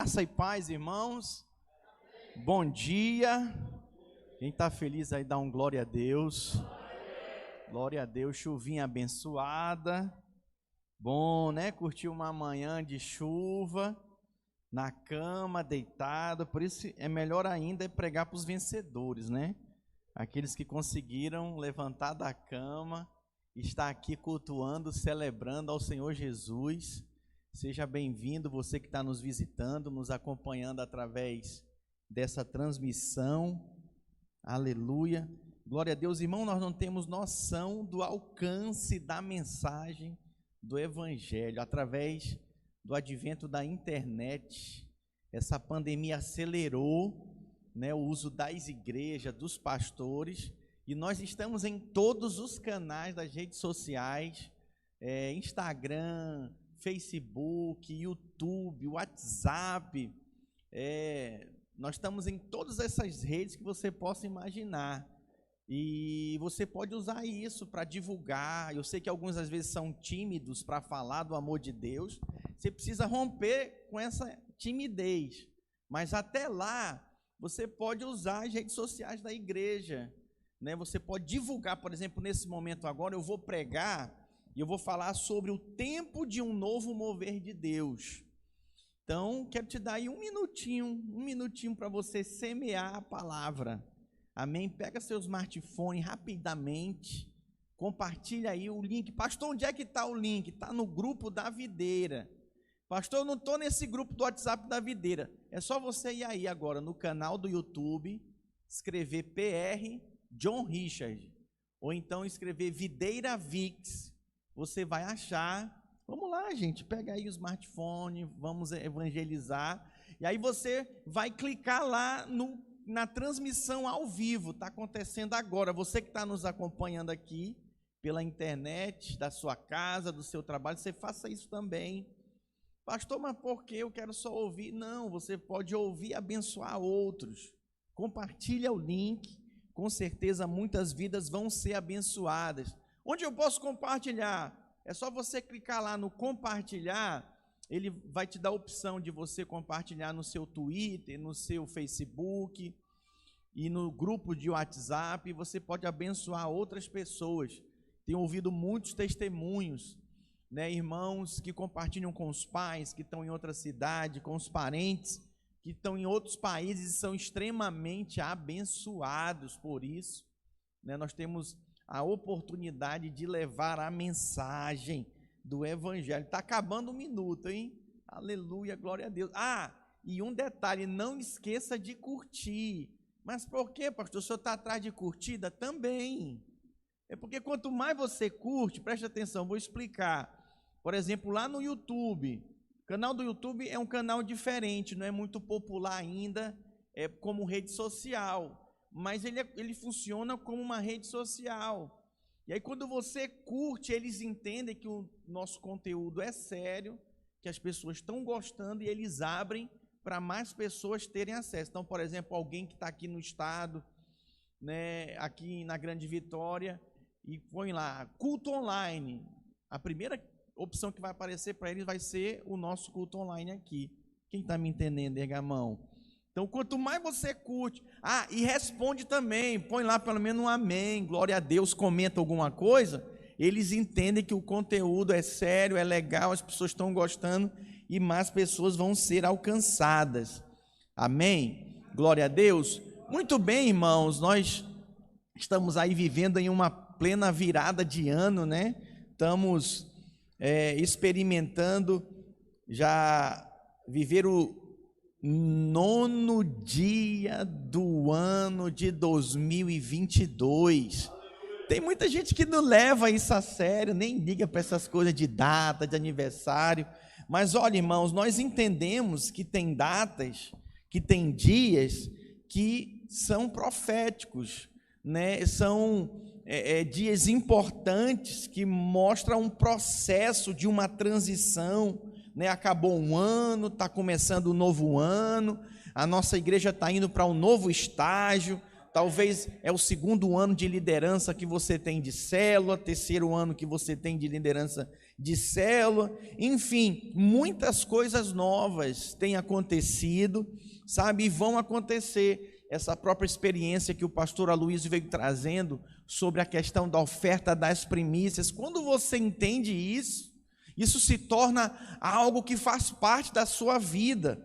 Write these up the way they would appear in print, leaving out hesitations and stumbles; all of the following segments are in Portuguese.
Graça e paz, irmãos. Bom dia. Quem está feliz aí, dá um glória a Deus. Glória a Deus, chuvinha abençoada. Bom, né? Curtir uma manhã de chuva, na cama, deitado. Por isso é melhor ainda pregar para os vencedores, né? Aqueles que conseguiram levantar da cama, estar aqui cultuando, celebrando ao Senhor Jesus. Seja bem-vindo, você que está nos visitando, nos acompanhando através dessa transmissão. Aleluia. Glória a Deus. Irmão, nós não temos noção do alcance da mensagem do Evangelho. Através do advento da internet, essa pandemia acelerou, né, o uso das igrejas, dos pastores, e nós estamos em todos os canais das redes sociais, Instagram, Facebook, YouTube, WhatsApp, nós estamos em todas essas redes que você possa imaginar, e você pode usar isso para divulgar. Eu sei que alguns às vezes são tímidos para falar do amor de Deus, você precisa romper com essa timidez, mas até lá, você pode usar as redes sociais da igreja, né? Você pode divulgar, por exemplo, nesse momento agora, eu vou pregar, e eu vou falar sobre o tempo de um novo mover de Deus. Então, quero te dar aí um minutinho para você semear a palavra. Amém? Pega seu smartphone rapidamente, compartilha aí o link. Pastor, onde é que está o link? Está no grupo da videira. Pastor, eu não estou nesse grupo do WhatsApp da videira. É só você ir aí agora no canal do YouTube, escrever PR John Richard, ou então escrever Videira Vix. Você vai achar. Vamos lá, gente, pega aí o smartphone, vamos evangelizar, e aí você vai clicar lá na transmissão ao vivo, está acontecendo agora. Você que está nos acompanhando aqui pela internet, da sua casa, do seu trabalho, você faça isso também. Pastor, mas por que eu quero só ouvir? Não, você pode ouvir e abençoar outros. Compartilha o link, com certeza muitas vidas vão ser abençoadas. Onde eu posso compartilhar? É só você clicar lá no compartilhar, ele vai te dar a opção de você compartilhar no seu Twitter, no seu Facebook e no grupo de WhatsApp. Você pode abençoar outras pessoas. Tenho ouvido muitos testemunhos, né, irmãos que compartilham com os pais que estão em outra cidade, com os parentes que estão em outros países e são extremamente abençoados por isso, né? Nós temos a oportunidade de levar a mensagem do Evangelho. Está acabando um minuto, hein? Aleluia, glória a Deus. E um detalhe, não esqueça de curtir. Mas por quê, pastor? O senhor está atrás de curtida? Também. É porque quanto mais você curte, preste atenção, vou explicar. Por exemplo, lá no YouTube, o canal do YouTube é um canal diferente, não é muito popular ainda, é como rede social. Mas ele funciona como uma rede social. E aí quando você curte, eles entendem que o nosso conteúdo é sério, que as pessoas estão gostando e eles abrem para mais pessoas terem acesso. Então, por exemplo, alguém que está aqui no estado, né, aqui na Grande Vitória, e põe lá, culto online. A primeira opção que vai aparecer para eles vai ser o nosso culto online aqui. Quem está me entendendo, erga a mão. Então, quanto mais você curte, e responde também, põe lá pelo menos um amém, glória a Deus, comenta alguma coisa, eles entendem que o conteúdo é sério, é legal, as pessoas estão gostando e mais pessoas vão ser alcançadas. Amém? Glória a Deus. Muito bem, irmãos, nós estamos aí vivendo em uma plena virada de ano, né? Estamos experimentando já viver o 9º dia do ano de 2022. Tem muita gente que não leva isso a sério, nem liga para essas coisas de data, de aniversário. Mas olha, irmãos, nós entendemos que tem datas, que tem dias que são proféticos, né? São dias importantes que mostram um processo de uma transição, né? Acabou um ano, está começando um novo ano, a nossa igreja está indo para um novo estágio. Talvez é o 2º ano de liderança que você tem de célula, 3º ano que você tem de liderança de célula, enfim, muitas coisas novas têm acontecido, sabe, e vão acontecer. Essa própria experiência que o pastor Aloysio veio trazendo sobre a questão da oferta das primícias, quando você entende isso, isso se torna algo que faz parte da sua vida,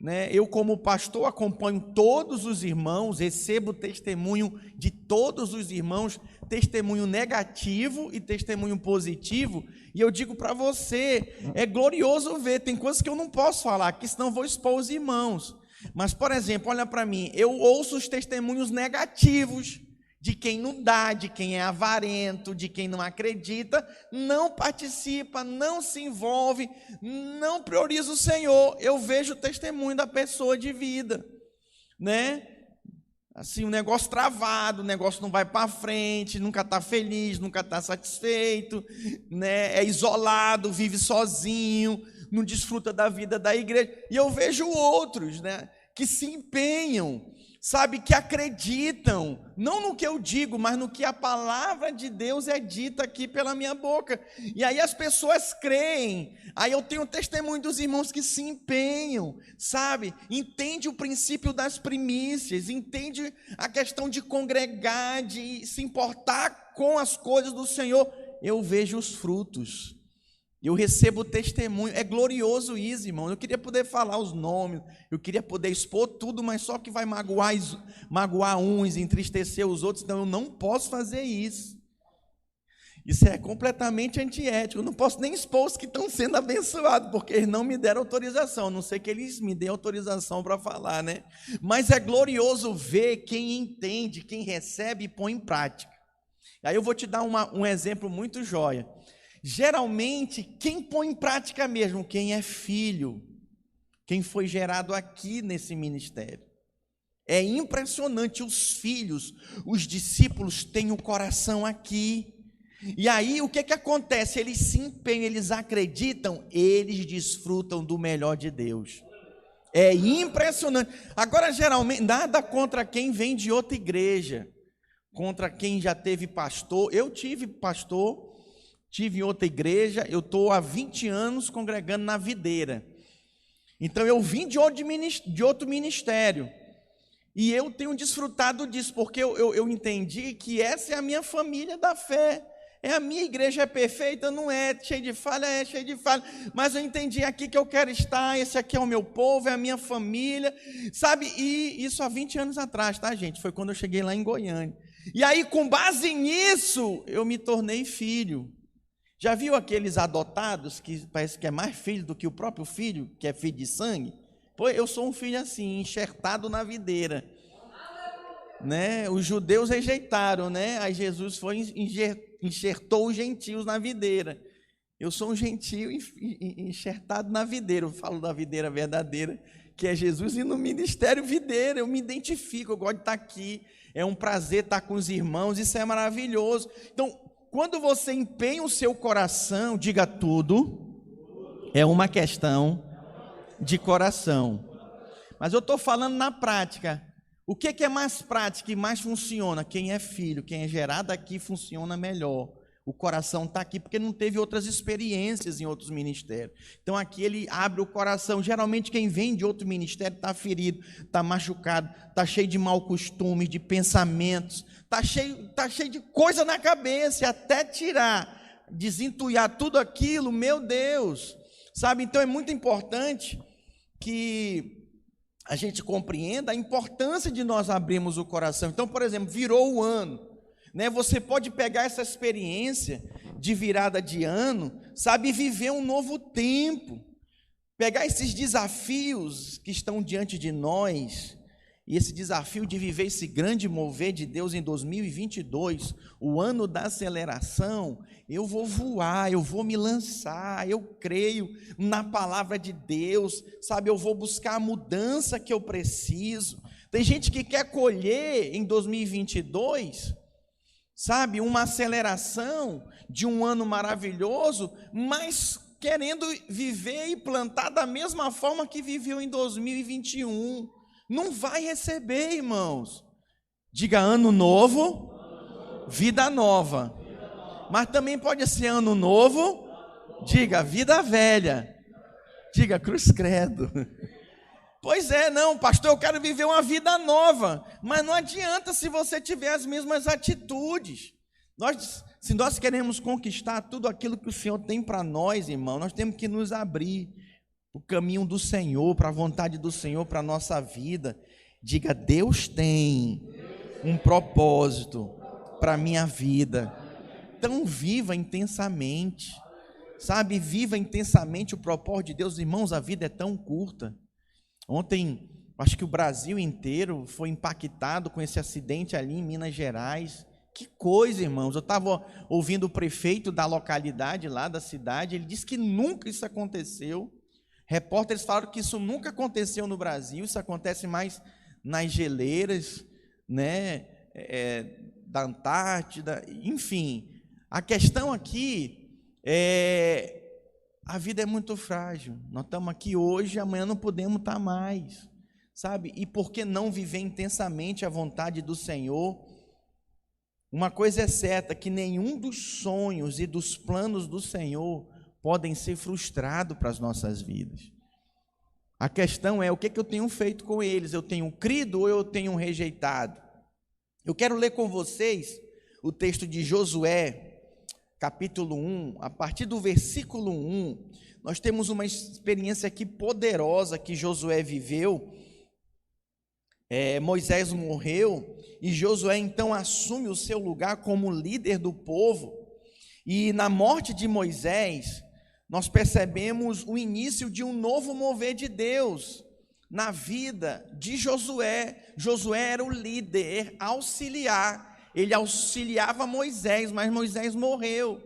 né? Eu, como pastor, acompanho todos os irmãos, recebo testemunho de todos os irmãos, testemunho negativo e testemunho positivo, e eu digo para você, é glorioso ver, tem coisas que eu não posso falar aqui, senão vou expor os irmãos. Mas, por exemplo, olha para mim, eu ouço os testemunhos negativos de quem não dá, de quem é avarento, de quem não acredita, não participa, não se envolve, não prioriza o Senhor. Eu vejo o testemunho da pessoa de vida, né? Assim, o negócio travado, o negócio não vai para frente, nunca está feliz, nunca está satisfeito, né? É isolado, vive sozinho, não desfruta da vida da igreja. E eu vejo outros, né, que se empenham, sabe, que acreditam, não no que eu digo, mas no que a palavra de Deus é dita aqui pela minha boca. E aí as pessoas creem. Aí eu tenho testemunho dos irmãos que se empenham, sabe, entende o princípio das primícias, entende a questão de congregar, de se importar com as coisas do Senhor. Eu vejo os frutos. Eu recebo testemunho, é glorioso isso, irmão. Eu queria poder falar os nomes, eu queria poder expor tudo, mas só que vai magoar uns, entristecer os outros, então eu não posso fazer isso. Isso é completamente antiético, eu não posso nem expor os que estão sendo abençoados, porque eles não me deram autorização, a não sei que eles me deem autorização para falar, né? Mas é glorioso ver quem entende, quem recebe e põe em prática. Aí eu vou te dar um exemplo muito joia. Geralmente, quem põe em prática mesmo, quem é filho, quem foi gerado aqui nesse ministério. É impressionante, os filhos, os discípulos têm o coração aqui. E aí, o que acontece? Eles se empenham, eles acreditam, eles desfrutam do melhor de Deus. É impressionante. Agora, geralmente, nada contra quem vem de outra igreja, contra quem já teve pastor. Eu tive pastor, tive em outra igreja, eu estou há 20 anos congregando na Videira. Então eu vim de outro ministério. E eu tenho desfrutado disso, porque eu entendi que essa é a minha família da fé. A minha igreja é perfeita? Não é, cheia de falha, é cheia de falha. Mas eu entendi aqui que eu quero estar, esse aqui é o meu povo, é a minha família. Sabe, e isso há 20 anos atrás, tá, gente? Foi quando eu cheguei lá em Goiânia. E aí, com base nisso, eu me tornei filho. Já viu aqueles adotados que parece que é mais filho do que o próprio filho, que é filho de sangue? Pois eu sou um filho assim, enxertado na videira, né? Os judeus rejeitaram, né? Aí Jesus foi enxertou os gentios na videira. Eu sou um gentio enxertado na videira. Eu falo da videira verdadeira, que é Jesus, e no ministério videira eu me identifico, eu gosto de estar aqui. É um prazer estar com os irmãos, isso é maravilhoso. Então, quando você empenha o seu coração, diga tudo, é uma questão de coração. Mas eu estou falando na prática. O que é mais prático e mais funciona? Quem é filho, quem é gerado aqui funciona melhor. O coração está aqui porque não teve outras experiências em outros ministérios. Então aqui ele abre o coração. Geralmente quem vem de outro ministério está ferido, está machucado, está cheio de mau costume, de pensamentos, está cheio de coisa na cabeça, e até tirar, desentulhar tudo aquilo, meu Deus, sabe? Então é muito importante que a gente compreenda a importância de nós abrirmos o coração. Então, por exemplo, virou o ano, né? Você pode pegar essa experiência de virada de ano, sabe, e viver um novo tempo, pegar esses desafios que estão diante de nós, e esse desafio de viver esse grande mover de Deus em 2022, o ano da aceleração. Eu vou voar, eu vou me lançar, eu creio na palavra de Deus, sabe, eu vou buscar a mudança que eu preciso. Tem gente que quer colher em 2022, sabe, uma aceleração de um ano maravilhoso, mas querendo viver e plantar da mesma forma que viveu em 2021. Não vai receber, irmãos. Diga ano novo, vida nova. Mas também pode ser ano novo, Diga vida velha. Diga cruz credo. Pois é, não, pastor, eu quero viver uma vida nova. Mas não adianta se você tiver as mesmas atitudes. Se nós queremos conquistar tudo aquilo que o Senhor tem para nós, irmão, nós temos que nos abrir o caminho do Senhor, para a vontade do Senhor, para a nossa vida. Diga, Deus tem um propósito para a minha vida. Então viva intensamente, sabe, viva intensamente o propósito de Deus. Irmãos, a vida é tão curta. Ontem, acho que o Brasil inteiro foi impactado com esse acidente ali em Minas Gerais. Que coisa, irmãos. Eu estava ouvindo o prefeito da localidade lá da cidade, ele disse que nunca isso aconteceu. Repórteres falaram que isso nunca aconteceu no Brasil, isso acontece mais nas geleiras, né, da Antártida, enfim. A questão aqui a vida é muito frágil. Nós estamos aqui hoje, amanhã não podemos estar mais, sabe? E por que não viver intensamente a vontade do Senhor? Uma coisa é certa, que nenhum dos sonhos e dos planos do Senhor podem ser frustrados para as nossas vidas. A questão é, o que eu tenho feito com eles? Eu tenho crido ou eu tenho rejeitado? Eu quero ler com vocês o texto de Josué, capítulo 1, a partir do versículo 1, nós temos uma experiência aqui poderosa que Josué viveu. Moisés morreu e Josué então assume o seu lugar como líder do povo, e na morte de Moisés, nós percebemos o início de um novo mover de Deus na vida de Josué. Josué era o líder auxiliar, ele auxiliava Moisés, mas Moisés morreu.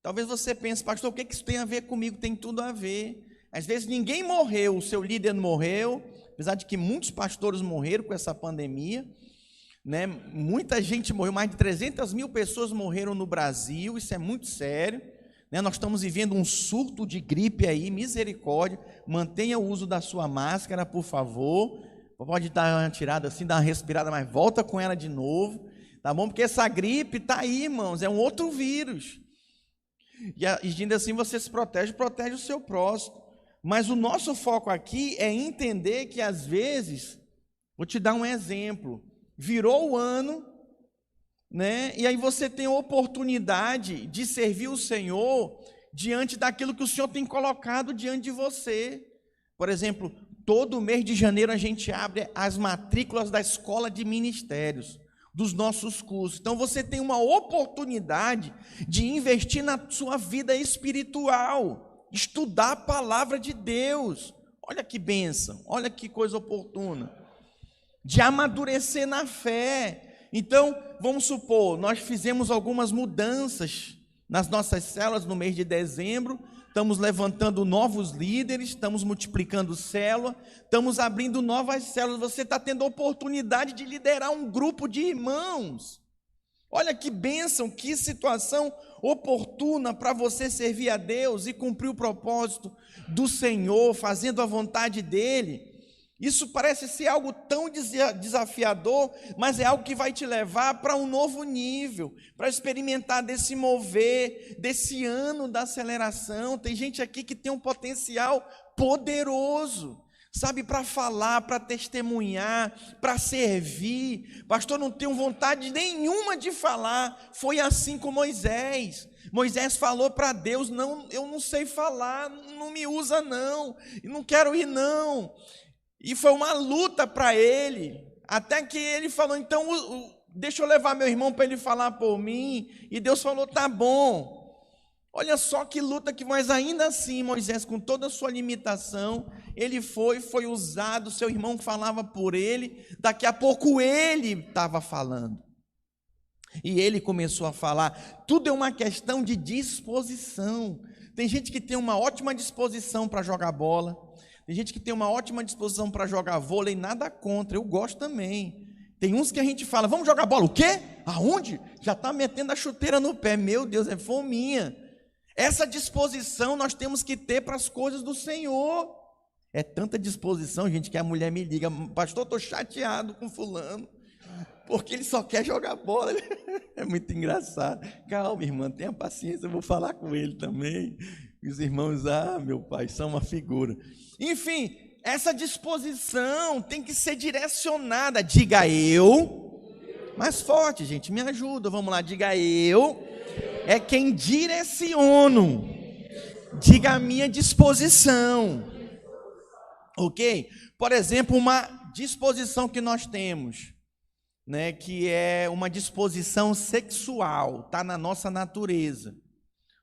Talvez você pense, pastor, o que isso tem a ver comigo? Tem tudo a ver. Às vezes ninguém morreu, o seu líder morreu, apesar de que muitos pastores morreram com essa pandemia, né? Muita gente morreu, mais de 300 mil pessoas morreram no Brasil, isso é muito sério, né? Nós estamos vivendo um surto de gripe aí, misericórdia. Mantenha o uso da sua máscara, por favor. Pode dar uma tirada assim, dar uma respirada, mas volta com ela de novo, tá bom? Porque essa gripe está aí, irmãos, é um outro vírus. E ainda assim você se protege o seu próximo. Mas o nosso foco aqui é entender que às vezes, vou te dar um exemplo, virou o ano, né? E aí você tem a oportunidade de servir o Senhor diante daquilo que o Senhor tem colocado diante de você. Por exemplo, todo mês de janeiro a gente abre as matrículas da escola de ministérios, dos nossos cursos. Então você tem uma oportunidade de investir na sua vida espiritual, estudar a palavra de Deus. Olha que bênção, olha que coisa oportuna, de amadurecer na fé. Então, vamos supor, nós fizemos algumas mudanças nas nossas células no mês de dezembro, estamos levantando novos líderes, estamos multiplicando célula, estamos abrindo novas células. Você está tendo a oportunidade de liderar um grupo de irmãos. Olha que bênção, que situação oportuna para você servir a Deus e cumprir o propósito do Senhor, fazendo a vontade dEle. Isso parece ser algo tão desafiador, mas é algo que vai te levar para um novo nível, para experimentar desse mover, desse ano da aceleração. Tem gente aqui que tem um potencial poderoso, sabe, para falar, para testemunhar, para servir. Pastor, não tenho vontade nenhuma de falar. Foi assim com Moisés. Moisés falou para Deus, não, eu não sei falar, não me usa não, não quero ir não. E foi uma luta para ele, até que ele falou, então deixa eu levar meu irmão para ele falar por mim. E Deus falou, tá bom. Olha só que luta que, mas ainda assim, Moisés, com toda a sua limitação, ele foi usado, seu irmão falava por ele, daqui a pouco ele estava falando. E ele começou a falar. Tudo é uma questão de disposição. Tem gente que tem uma ótima disposição para jogar bola, tem gente que tem uma ótima disposição para jogar vôlei, nada contra, eu gosto também. Tem uns que a gente fala, vamos jogar bola, o quê? Aonde? Já está metendo a chuteira no pé, meu Deus, é fominha. Essa disposição nós temos que ter para as coisas do Senhor. É tanta disposição, gente, que a mulher me liga, pastor, estou chateado com fulano, porque ele só quer jogar bola. É muito engraçado. Calma, irmã, tenha paciência, eu vou falar com ele também. E os irmãos, meu pai, são uma figura. Enfim, essa disposição tem que ser direcionada. Diga eu. Mais forte, gente, me ajuda. Vamos lá, diga eu. É quem direciono. Diga a minha disposição. Ok? Por exemplo, uma disposição que nós temos, né, que é uma disposição sexual, está na nossa natureza,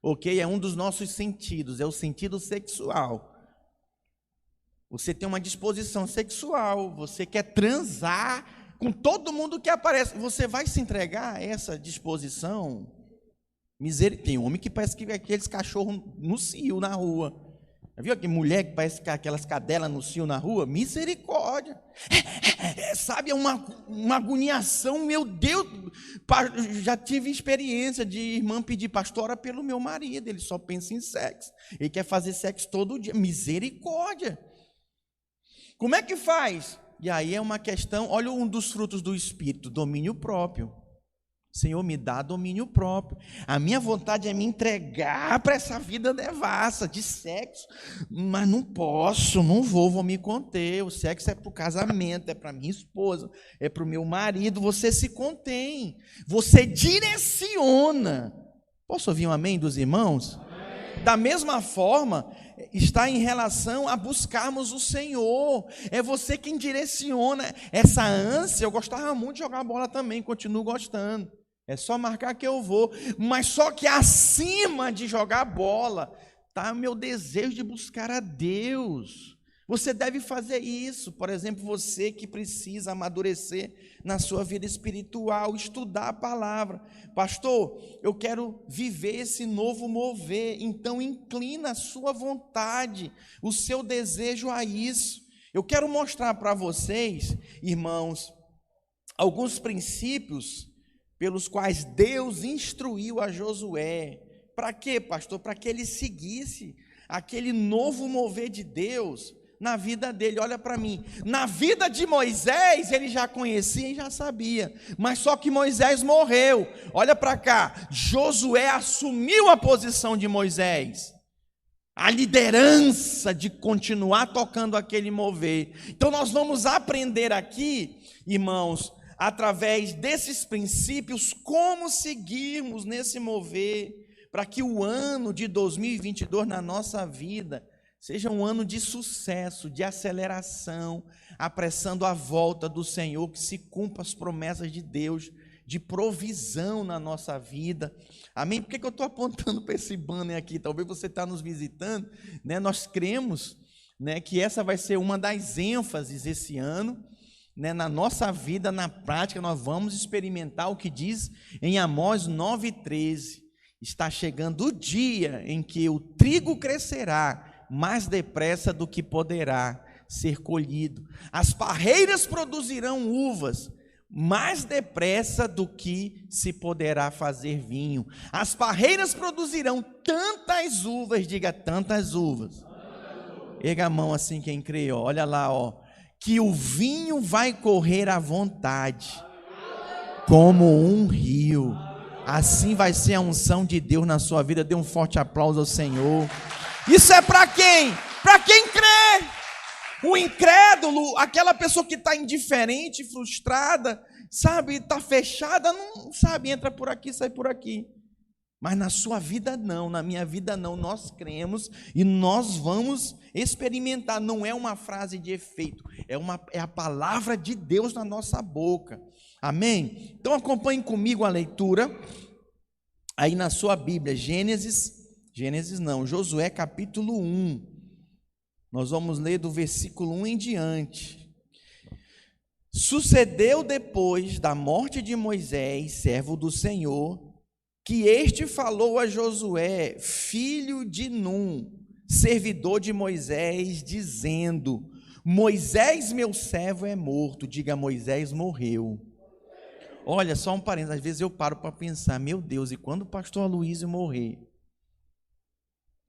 ok? É um dos nossos sentidos, é o sentido sexual. Você tem uma disposição sexual, você quer transar com todo mundo que aparece, você vai se entregar a essa disposição? Tem homem que parece que é aqueles cachorros no cio na rua. Viu aquela mulher que parece que aquelas cadelas no cio na rua? Misericórdia. Sabe, é uma agoniação, meu Deus. Já tive experiência de irmã pedir, pastor, ora pelo meu marido, ele só pensa em sexo. Ele quer fazer sexo todo dia. Misericórdia. Como é que faz? E aí é uma questão, olha um dos frutos do Espírito, domínio próprio. Senhor, me dá domínio próprio. A minha vontade é me entregar para essa vida devassa de sexo, mas não posso, não vou me conter. O sexo é para o casamento, é para minha esposa, é para o meu marido. Você se contém, você direciona. Posso ouvir um amém dos irmãos? Amém. Da mesma forma, está em relação a buscarmos o Senhor. É você quem direciona essa ânsia. Eu gostava muito de jogar bola também, continuo gostando. É só marcar que eu vou. Mas só que acima de jogar bola está o meu desejo de buscar a Deus. Você deve fazer isso. Por exemplo, você que precisa amadurecer na sua vida espiritual, estudar a palavra. Pastor, eu quero viver esse novo mover. Então inclina a sua vontade, o seu desejo a isso. Eu quero mostrar para vocês, irmãos, alguns princípios pelos quais Deus instruiu a Josué. Para quê, pastor? Para que ele seguisse aquele novo mover de Deus na vida dele. Olha para mim, na vida de Moisés ele já conhecia e já sabia, mas só que Moisés morreu. Olha para cá, Josué assumiu a posição de Moisés, a liderança de continuar tocando aquele mover. Então nós vamos aprender aqui, irmãos, através desses princípios, como seguirmos nesse mover, para que o ano de 2022 na nossa vida seja um ano de sucesso, de aceleração, apressando a volta do Senhor, que se cumpra as promessas de Deus, de provisão na nossa vida. Amém? Por que eu estou apontando para esse banner aqui? Talvez você está nos visitando, né? Nós cremos, né, que essa vai ser uma das ênfases esse ano, né, na nossa vida, na prática. Nós vamos experimentar o que diz em Amós 9,13. Está chegando o dia em que o trigo crescerá mais depressa do que poderá ser colhido. As parreiras produzirão uvas mais depressa do que se poderá fazer vinho. As parreiras produzirão tantas uvas, diga tantas uvas. Erga a mão assim quem crê, ó. Olha lá, ó. Que o vinho vai correr à vontade, como um rio. Assim vai ser a unção de Deus na sua vida. Dê um forte aplauso ao Senhor. Isso é para quem? Para quem crê. O incrédulo, aquela pessoa que está indiferente, frustrada, sabe, está fechada, não sabe, entra por aqui, sai por aqui. Mas na sua vida não, na minha vida não, nós cremos e nós vamos experimentar. Não é uma frase de efeito, é a palavra de Deus na nossa boca. Amém? Então acompanhem comigo a leitura aí na sua Bíblia, Josué capítulo 1. Nós vamos ler do versículo 1 em diante. Sucedeu depois da morte de Moisés, servo do Senhor, que este falou a Josué, filho de Num, servidor de Moisés, dizendo: Moisés, meu servo, é morto. Diga, Moisés morreu. Olha, só um parênteses, às vezes eu paro para pensar, meu Deus, e quando o pastor Aloysio morrer?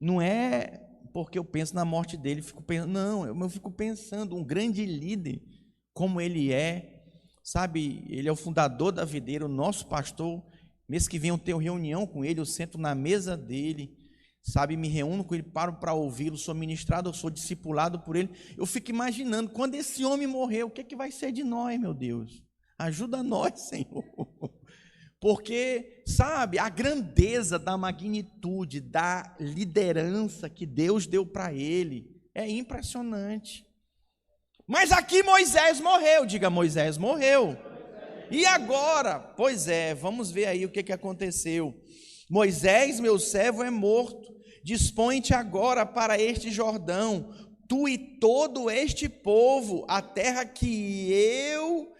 Não é porque eu penso na morte dele, eu fico pensando um grande líder, como ele é, Sabe, ele é o fundador da Videira, o nosso pastor. Mês que vem eu tenho reunião com ele, eu sento na mesa dele, sabe, me reúno com ele, paro para ouvi-lo, sou ministrado, eu sou discipulado por ele. Eu fico imaginando, quando esse homem morrer, o que é que vai ser de nós, meu Deus? Ajuda nós, Senhor. Porque, sabe, a grandeza da magnitude, da liderança que Deus deu para ele, é impressionante. Mas aqui Moisés morreu, diga, Moisés morreu. E agora? Pois é, vamos ver aí o que aconteceu. Moisés, meu servo, é morto. Dispõe-te agora para este Jordão, tu e todo este povo, a terra que eu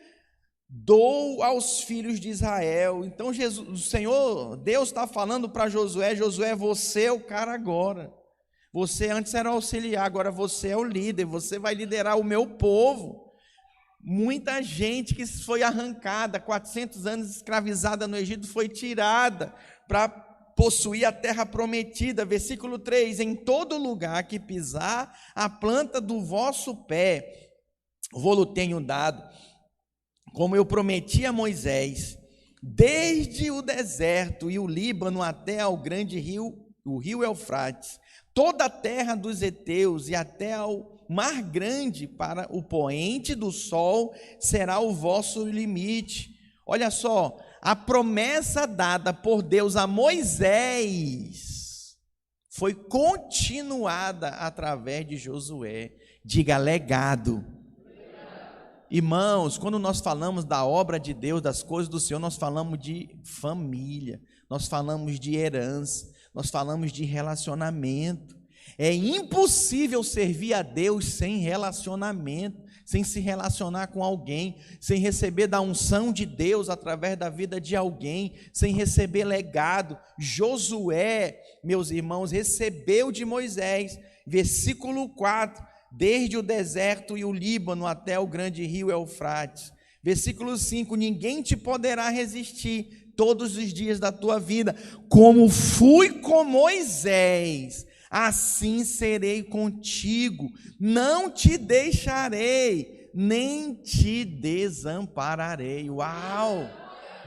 dou aos filhos de Israel. Então o Senhor, Deus está falando para Josué: Josué, você é o cara agora. Você antes era o auxiliar, agora você é o líder, você vai liderar o meu povo. Muita gente que foi arrancada, 400 anos escravizada no Egito, foi tirada para possuir a terra prometida. Versículo 3: em todo lugar que pisar a planta do vosso pé, vou-lo tenho dado, como eu prometi a Moisés, desde o deserto e o Líbano até ao grande rio, o rio Eufrates, toda a terra dos heteus e até ao mar grande, para o poente do sol será o vosso limite. Olha só, a promessa dada por Deus a Moisés foi continuada através de Josué. Diga, legado. Irmãos, quando nós falamos da obra de Deus, das coisas do Senhor, nós falamos de família, nós falamos de herança, nós falamos de relacionamento. É impossível servir a Deus sem relacionamento, sem se relacionar com alguém, sem receber da unção de Deus através da vida de alguém, sem receber legado. Josué, meus irmãos, recebeu de Moisés, versículo 4, desde o deserto e o Líbano até o grande rio Eufrates. Versículo 5, ninguém te poderá resistir todos os dias da tua vida, como fui com Moisés, assim serei contigo, não te deixarei, nem te desampararei. Uau,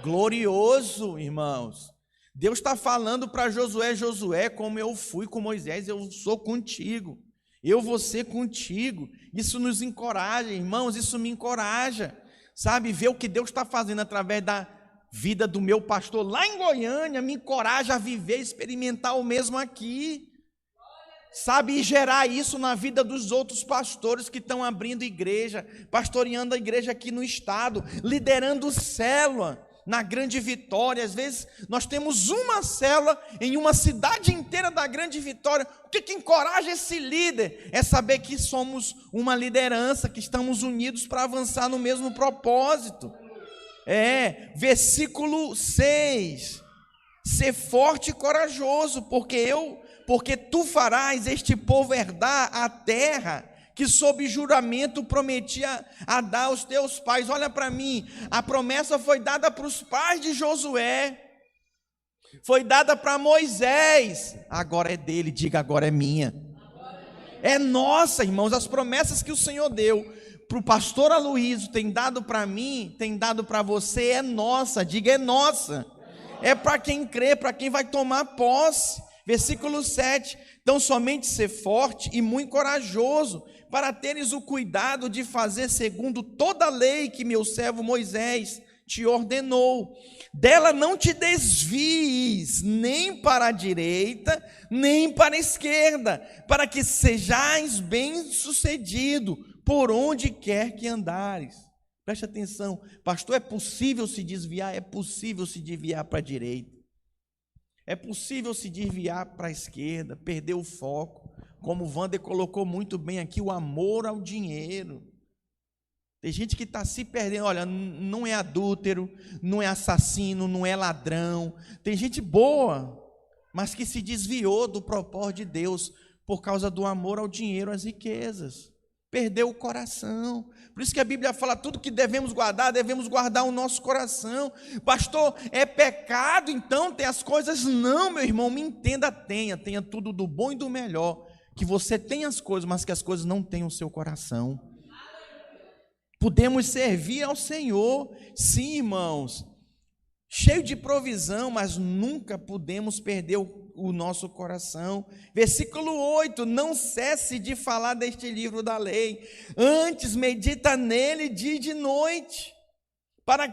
glorioso, irmãos. Deus está falando para Josué: Josué, como eu fui com Moisés, eu sou contigo, eu vou ser contigo. Isso nos encoraja, irmãos, isso me encoraja, sabe, ver o que Deus está fazendo através da vida do meu pastor lá em Goiânia, me encoraja a viver, experimentar o mesmo aqui, sabe, e gerar isso na vida dos outros pastores que estão abrindo igreja, pastoreando a igreja aqui no estado, liderando célula na Grande Vitória. Às vezes nós temos uma célula em uma cidade inteira da Grande Vitória. O que encoraja esse líder é saber que somos uma liderança, que estamos unidos para avançar no mesmo propósito. Versículo 6, ser forte e corajoso, porque tu farás este povo herdar a terra que sob juramento prometia a dar aos teus pais. Olha para mim, a promessa foi dada para os pais de Josué, foi dada para Moisés, agora é dele. Diga, agora é minha, é nossa, irmãos. As promessas que o Senhor deu para o pastor Aloísio, tem dado para mim, tem dado para você, é nossa. Diga, é nossa, é para quem crê, para quem vai tomar posse. Versículo 7, então somente ser forte e muito corajoso, para teres o cuidado de fazer segundo toda a lei que meu servo Moisés te ordenou. Dela não te desvies, nem para a direita, nem para a esquerda, para que sejais bem-sucedido por onde quer que andares. Preste atenção, pastor, é possível se desviar? É possível se desviar para a direita, é possível se desviar para a esquerda, perder o foco, como o Wander colocou muito bem aqui, o amor ao dinheiro. Tem gente que está se perdendo. Olha, não é adúltero, não é assassino, não é ladrão. Tem gente boa, mas que se desviou do propósito de Deus por causa do amor ao dinheiro, às riquezas. Perdeu o coração. Por isso que a Bíblia fala: tudo que devemos guardar o nosso coração. Pastor, é pecado então ter as coisas? Não, meu irmão, me entenda, tenha tudo do bom e do melhor, que você tenha as coisas, mas que as coisas não tenham o seu coração. Podemos servir ao Senhor, sim, irmãos, cheio de provisão, mas nunca podemos perder o nosso coração. Versículo 8: não cesse de falar deste livro da lei, antes medita nele dia e de noite, para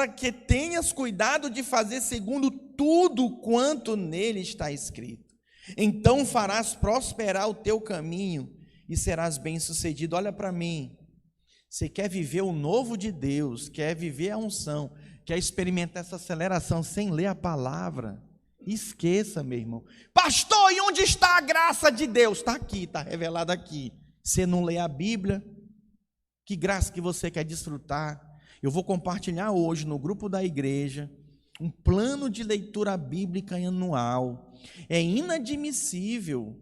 que tenhas cuidado de fazer segundo tudo quanto nele está escrito. Então farás prosperar o teu caminho e serás bem-sucedido. Olha para mim, você quer viver o novo de Deus, quer viver a unção, quer experimentar essa aceleração sem ler a palavra? Esqueça, meu irmão. Pastor, e onde está a graça de Deus? Está aqui, está revelada aqui. Você não lê a Bíblia? Que graça que você quer desfrutar? Eu vou compartilhar hoje no grupo da igreja um plano de leitura bíblica anual. É inadmissível,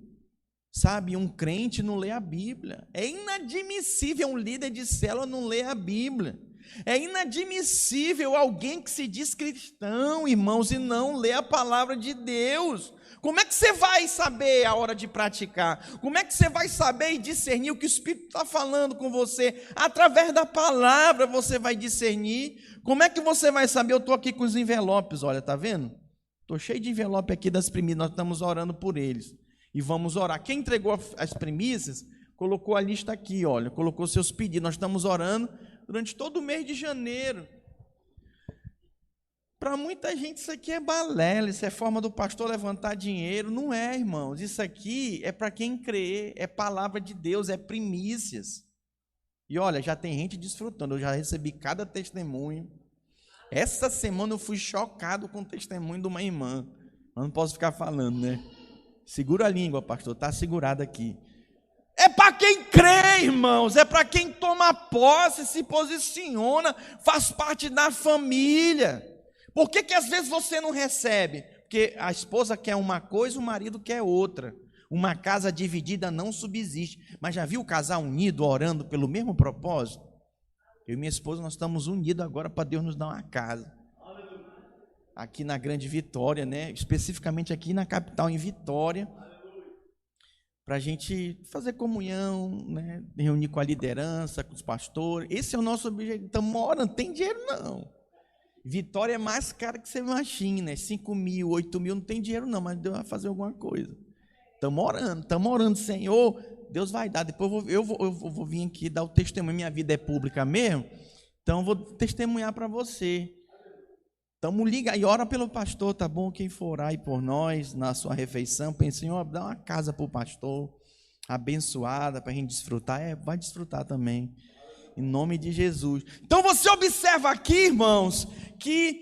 sabe, um crente não ler a Bíblia. É inadmissível um líder de célula não ler a Bíblia. É inadmissível alguém que se diz cristão, irmãos, e não lê a palavra de Deus. Como é que você vai saber a hora de praticar? Como é que você vai saber e discernir o que o Espírito está falando com você? Através da palavra você vai discernir. Como é que você vai saber? Eu estou aqui com os envelopes, olha, tá vendo? Estou cheio de envelope aqui das primícias, nós estamos orando por eles. E vamos orar. Quem entregou as primícias, colocou a lista aqui, olha, colocou seus pedidos. Nós estamos orando durante todo o mês de janeiro. Para muita gente isso aqui é balela, isso é forma do pastor levantar dinheiro. Não é, irmãos, isso aqui é para quem crê, é palavra de Deus, é primícias. E olha, já tem gente desfrutando, eu já recebi cada testemunho. Essa semana eu fui chocado com o testemunho de uma irmã. Eu não posso ficar falando, né? Segura a língua, pastor, está segurado aqui. É para quem crê, irmãos, é para quem toma posse, se posiciona, faz parte da família. Por que às vezes você não recebe? Porque a esposa quer uma coisa, o marido quer outra. Uma casa dividida não subsiste. Mas já viu o casal unido, orando pelo mesmo propósito? Eu e minha esposa, nós estamos unidos agora para Deus nos dar uma casa. Aqui na Grande Vitória, né? Especificamente aqui na capital, em Vitória. Para a gente fazer comunhão, né? Reunir com a liderança, com os pastores. Esse é o nosso objetivo. Estamos orando, não tem dinheiro não. Vitória é mais cara que você imagina, 5 mil, 8 mil, não tem dinheiro não, mas Deus vai fazer alguma coisa. Estamos orando, Senhor, Deus vai dar. Depois eu vou vir aqui dar o testemunho, minha vida é pública mesmo, então eu vou testemunhar para você. Estamos ligados, e ora pelo pastor, tá bom? Quem for orar aí por nós, na sua refeição, pense, Senhor, dá uma casa para o pastor, abençoada, para a gente desfrutar, vai desfrutar também. Em nome de Jesus. Então você observa aqui, irmãos, que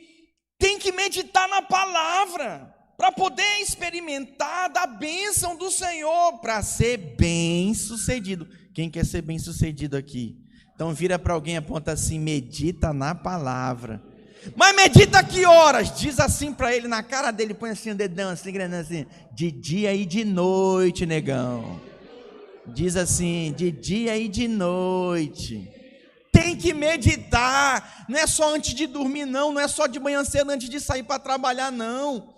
tem que meditar na palavra para poder experimentar da bênção do Senhor, para ser bem-sucedido. Quem quer ser bem-sucedido aqui? Então vira para alguém e aponta assim: medita na palavra. Mas medita que horas? Diz assim para ele, na cara dele, põe assim o dedão assim, grandão assim: de dia e de noite, negão. Diz assim: de dia e de noite. Tem que meditar, não é só antes de dormir não é só de manhã cedo antes de sair para trabalhar não,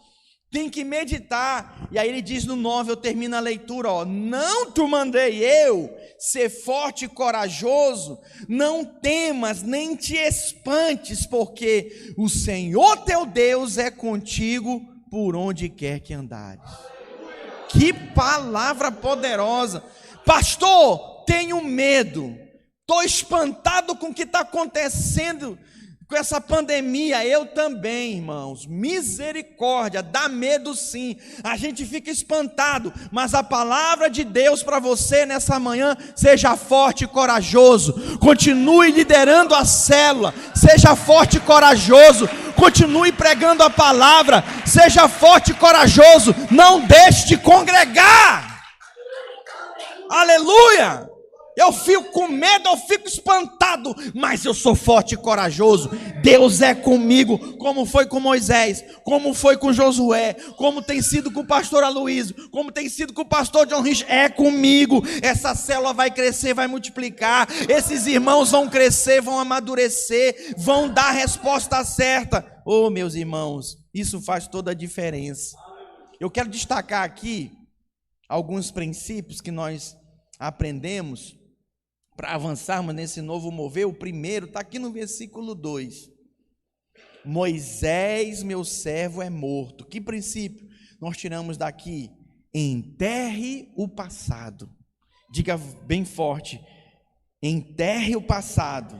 tem que meditar. E aí ele diz no 9, eu termino a leitura, ó: não te mandei eu ser forte e corajoso, não temas nem te espantes, porque o Senhor teu Deus é contigo por onde quer que andares. Que palavra poderosa. Pastor, tenho medo, estou espantado com o que está acontecendo com essa pandemia. Eu também, irmãos. Misericórdia, dá medo sim. A gente fica espantado, mas a palavra de Deus para você nessa manhã: seja forte e corajoso. Continue liderando a célula. Seja forte e corajoso. Continue pregando a palavra. Seja forte e corajoso. Não deixe de congregar. Aleluia! Eu fico com medo, eu fico espantado, mas eu sou forte e corajoso. Deus é comigo, como foi com Moisés, como foi com Josué, como tem sido com o pastor Aloysio, como tem sido com o pastor John Rich. É comigo. Essa célula vai crescer, vai multiplicar. Esses irmãos vão crescer, vão amadurecer, vão dar a resposta certa. Oh, meus irmãos, isso faz toda a diferença. Eu quero destacar aqui alguns princípios que nós aprendemos para avançarmos nesse novo mover, o primeiro está aqui no versículo 2. Moisés, meu servo, é morto. Que princípio nós tiramos daqui? Enterre o passado. Diga bem forte: enterre o passado.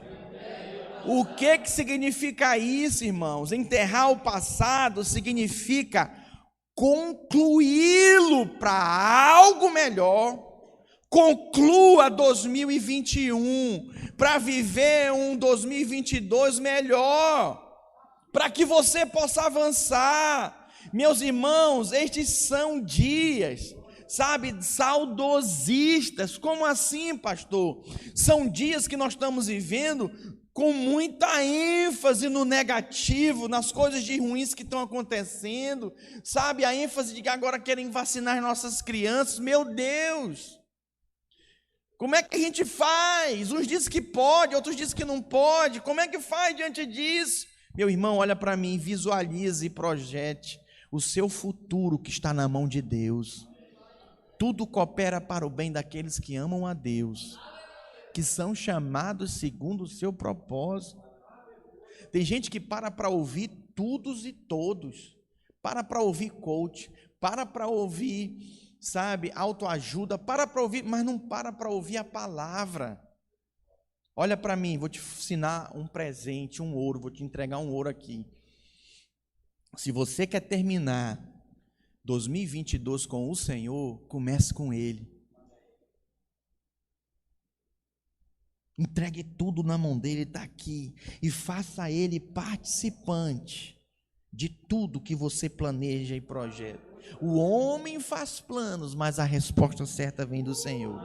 O que significa isso, irmãos? Enterrar o passado significa concluí-lo para algo melhor. Conclua 2021 para viver um 2022 melhor, para que você possa avançar. Meus irmãos, estes são dias, sabe, saudosistas. Como assim, pastor? São dias que nós estamos vivendo com muita ênfase no negativo, nas coisas de ruins que estão acontecendo, sabe, a ênfase de que agora querem vacinar as nossas crianças. Meu Deus! Como é que a gente faz? Uns dizem que pode, outros dizem que não pode. Como é que faz diante disso? Meu irmão, olha para mim, visualize e projete o seu futuro que está na mão de Deus. Tudo coopera para o bem daqueles que amam a Deus, que são chamados segundo o seu propósito. Tem gente que para ouvir todos e todos, para ouvir coach, para ouvir, sabe, autoajuda, para ouvir, mas não para ouvir a palavra. Olha para mim, vou te ensinar um presente, um ouro, vou te entregar um ouro aqui. Se você quer terminar 2022 com o Senhor, comece com Ele. Entregue tudo na mão dele, está aqui, e faça ele participante de tudo que você planeja e projeta. O homem faz planos, mas a resposta certa vem do Senhor.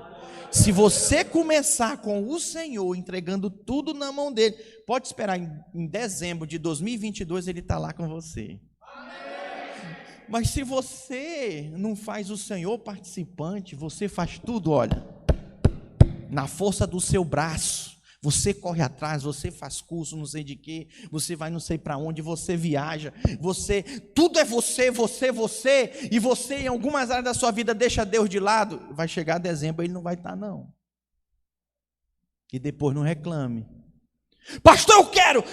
Se você começar com o Senhor, entregando tudo na mão dele, pode esperar, em dezembro de 2022 ele está lá com você. Mas se você não faz o Senhor participante, você faz tudo, olha, na força do seu braço. Você corre atrás, você faz curso, não sei de quê, você vai não sei para onde, você viaja, tudo é você, e você em algumas áreas da sua vida deixa Deus de lado. Vai chegar dezembro, ele não vai estar não. E depois não reclame. Pastor,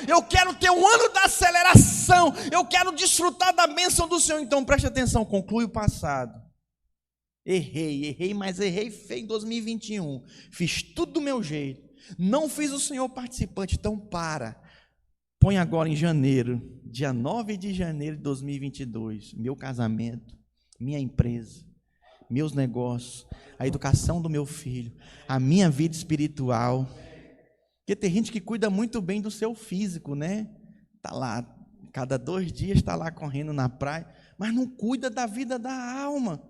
eu quero ter um ano da aceleração, eu quero desfrutar da bênção do Senhor. Então preste atenção, conclui o passado. Errei, mas errei feio em 2021, fiz tudo do meu jeito. Não fiz o Senhor participante, então põe agora em janeiro, dia 9 de janeiro de 2022, meu casamento, minha empresa, meus negócios, a educação do meu filho, a minha vida espiritual, porque tem gente que cuida muito bem do seu físico, né? Está lá, cada 2 dias está lá correndo na praia, mas não cuida da vida da alma,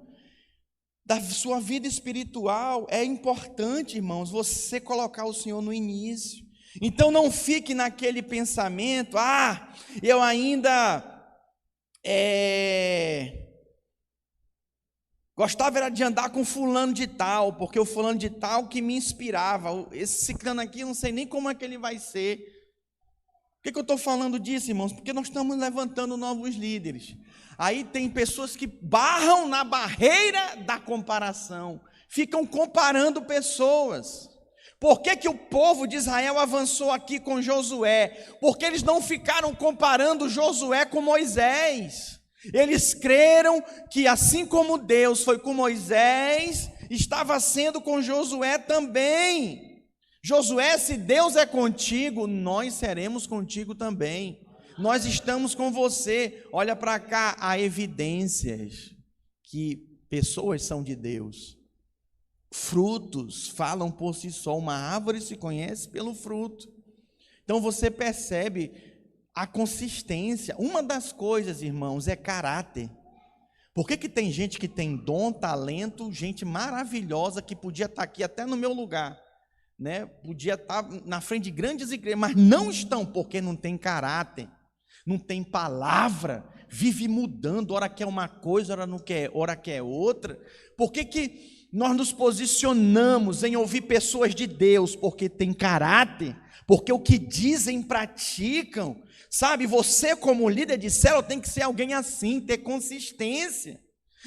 da sua vida espiritual. É importante, irmãos, você colocar o Senhor no início. Então não fique naquele pensamento, eu ainda gostava era de andar com fulano de tal, porque o fulano de tal que me inspirava. Esse ciclano aqui, eu não sei nem como é que ele vai ser. Por que eu estou falando disso, irmãos? Porque nós estamos levantando novos líderes. Aí tem pessoas que barram na barreira da comparação, ficam comparando pessoas. Por que o povo de Israel avançou aqui com Josué? Porque eles não ficaram comparando Josué com Moisés. Eles creram que assim como Deus foi com Moisés, estava sendo com Josué também. Josué, se Deus é contigo, nós seremos contigo também. Nós estamos com você. Olha para cá, há evidências que pessoas são de Deus. Frutos falam por si só. Uma árvore se conhece pelo fruto. Então você percebe a consistência. Uma das coisas, irmãos, é caráter. Por que tem gente que tem dom, talento, gente maravilhosa que podia estar aqui até no meu lugar, né? Podia estar na frente de grandes igrejas, mas não estão porque não tem caráter. Não tem palavra, vive mudando, ora quer uma coisa, ora não quer, ora quer outra. Por que nós nos posicionamos em ouvir pessoas de Deus? Porque tem caráter, porque o que dizem praticam, sabe? Você como líder de célula tem que ser alguém assim, ter consistência.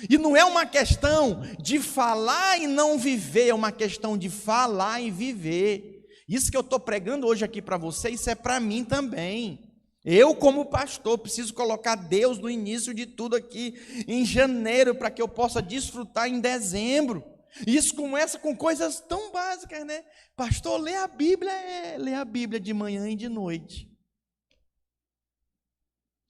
E não é uma questão de falar e não viver, é uma questão de falar e viver. Isso que eu estou pregando hoje aqui para você, isso é para mim também. Eu, como pastor, preciso colocar Deus no início de tudo aqui, em janeiro, para que eu possa desfrutar em dezembro. Isso começa com coisas tão básicas, né? Pastor, lê a Bíblia de manhã e de noite.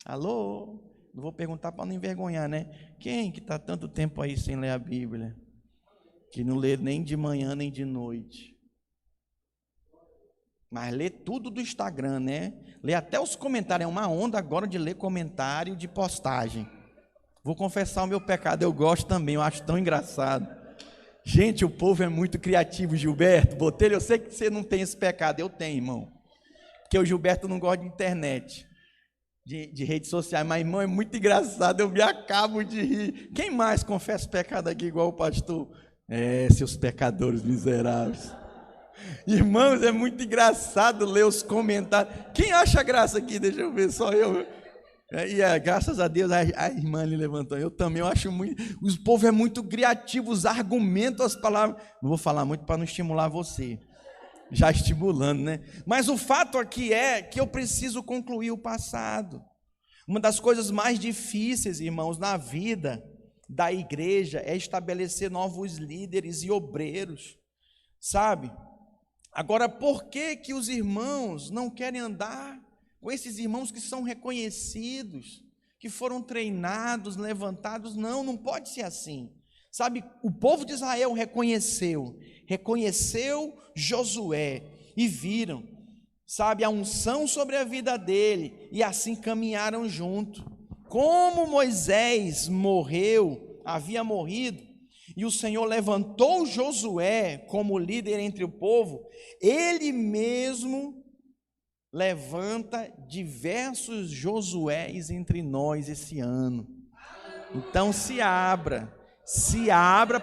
Alô? Não vou perguntar para não envergonhar, né? Quem que está tanto tempo aí sem ler a Bíblia? Que não lê nem de manhã nem de noite. Mas lê tudo do Instagram, né? Lê até os comentários. É uma onda agora de ler comentário de postagem. Vou confessar o meu pecado. Eu gosto também, eu acho tão engraçado. Gente, o povo é muito criativo, Gilberto. Botelho, eu sei que você não tem esse pecado. Eu tenho, irmão. Porque o Gilberto não gosta de internet, de redes sociais. Mas, irmão, é muito engraçado. Eu me acabo de rir. Quem mais confessa pecado aqui igual o pastor? Seus pecadores miseráveis. Irmãos, é muito engraçado ler os comentários. Quem acha graça aqui? Deixa eu ver, só eu. Graças a Deus, a irmã ali levantou. Eu também, eu acho muito. O povo é muito criativo, os argumentos, as palavras. Não vou falar muito para não estimular você. Já estimulando, né? Mas o fato aqui é que eu preciso concluir o passado. Uma das coisas mais difíceis, irmãos, na vida da igreja é estabelecer novos líderes e obreiros, sabe? Agora, por que os irmãos não querem andar com esses irmãos que são reconhecidos, que foram treinados, levantados? Não pode ser assim. Sabe, o povo de Israel reconheceu Josué e viram, sabe, a unção sobre a vida dele e assim caminharam junto. Como Moisés havia morrido, e o Senhor levantou Josué como líder entre o povo, ele mesmo levanta diversos Josués entre nós esse ano. Então se abra,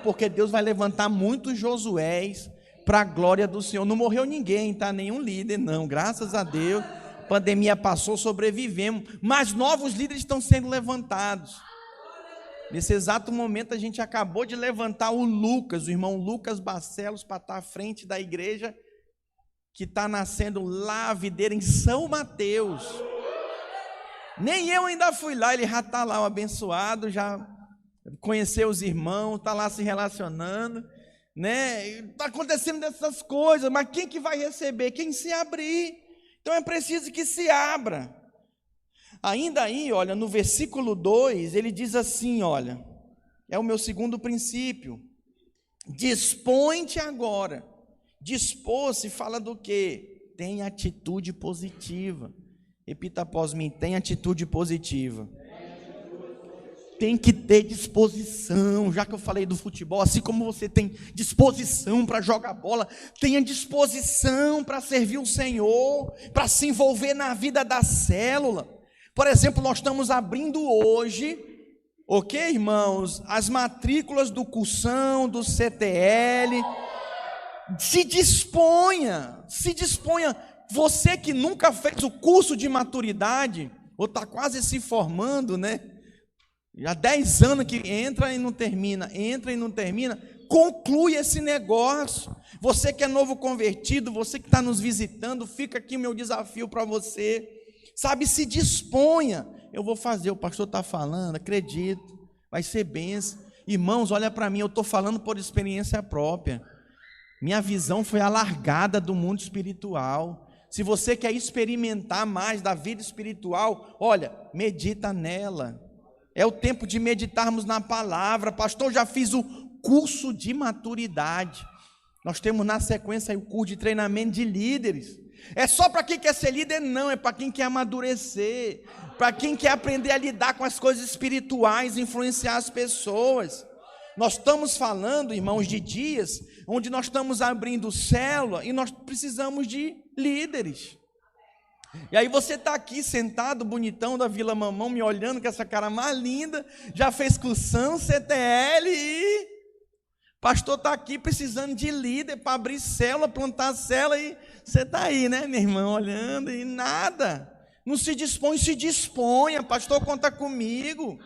porque Deus vai levantar muitos Josués para a glória do Senhor. Não morreu ninguém, tá? Nenhum líder, não, graças a Deus. A pandemia passou, sobrevivemos, mas novos líderes estão sendo levantados. Nesse exato momento a gente acabou de levantar o irmão Lucas Barcelos, para estar à frente da igreja que está nascendo lá, a videira em São Mateus. Nem eu ainda fui lá, ele já está lá, o abençoado, já conheceu os irmãos, está lá se relacionando, né? Está acontecendo dessas coisas, mas quem que vai receber? Quem se abrir. Então é preciso que se abra. Ainda aí, olha, no versículo 2, ele diz assim, olha, é o meu segundo princípio, dispõe-te agora. Dispor-se fala do quê? Tem atitude positiva. Repita após mim, tem atitude positiva. Tem que ter disposição, já que eu falei do futebol, assim como você tem disposição para jogar bola, tenha disposição para servir o Senhor, para se envolver na vida da célula. Por exemplo, nós estamos abrindo hoje, ok, irmãos, as matrículas do cursão, do CTL. Se disponha. Você que nunca fez o curso de maturidade, ou está quase se formando, né? Já 10 anos que entra e não termina, conclui esse negócio. Você que é novo convertido, você que está nos visitando, fica aqui o meu desafio para você. Sabe, se disponha. Eu vou fazer, o pastor está falando, acredito, vai ser bênção. Irmãos, olha para mim, eu estou falando por experiência própria. Minha visão foi alargada do mundo espiritual. Se você quer experimentar mais da vida espiritual, olha, medita nela. É o tempo de meditarmos na palavra. Pastor, já fiz o curso de maturidade. Nós temos na sequência o curso de treinamento de líderes. É só para quem quer ser líder? Não, é para quem quer amadurecer, para quem quer aprender a lidar com as coisas espirituais, influenciar as pessoas. Nós estamos falando, irmãos, de dias onde nós estamos abrindo célula e nós precisamos de líderes. E aí você está aqui sentado, bonitão da Vila Mamão, me olhando com essa cara mais linda, já fez cursão, CTL e pastor está aqui precisando de líder para abrir célula, plantar célula, e você está aí, né, minha irmã, olhando e nada. Não se dispõe, se disponha, pastor, conta comigo.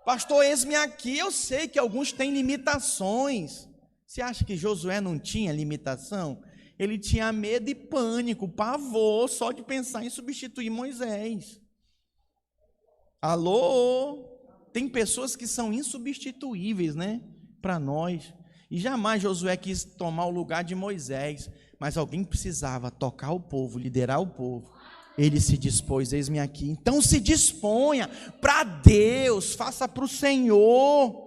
Pastor, eis-me aqui. Eu sei que alguns têm limitações. Você acha que Josué não tinha limitação? Ele tinha medo e pânico, pavor, só de pensar em substituir Moisés. Alô? Tem pessoas que são insubstituíveis, né? Para nós. E jamais Josué quis tomar o lugar de Moisés. Mas alguém precisava tocar o povo, liderar o povo. Ele se dispôs, eis-me aqui. Então se disponha para Deus, faça para o Senhor.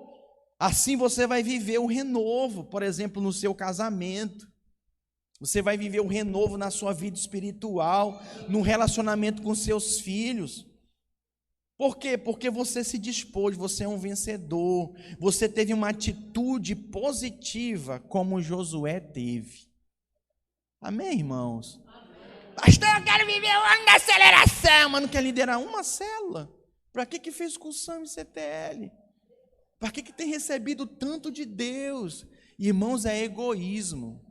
Assim você vai viver o renovo, por exemplo, no seu casamento. Você vai viver o renovo na sua vida espiritual, no relacionamento com seus filhos. Por quê? Porque você se dispôs, você é um vencedor. Você teve uma atitude positiva, como Josué teve. Amém, irmãos? Pastor, eu quero viver o ano da aceleração, mas não quer liderar uma célula. Para que fez excursão em CTL? Para que tem recebido tanto de Deus? Irmãos, é egoísmo.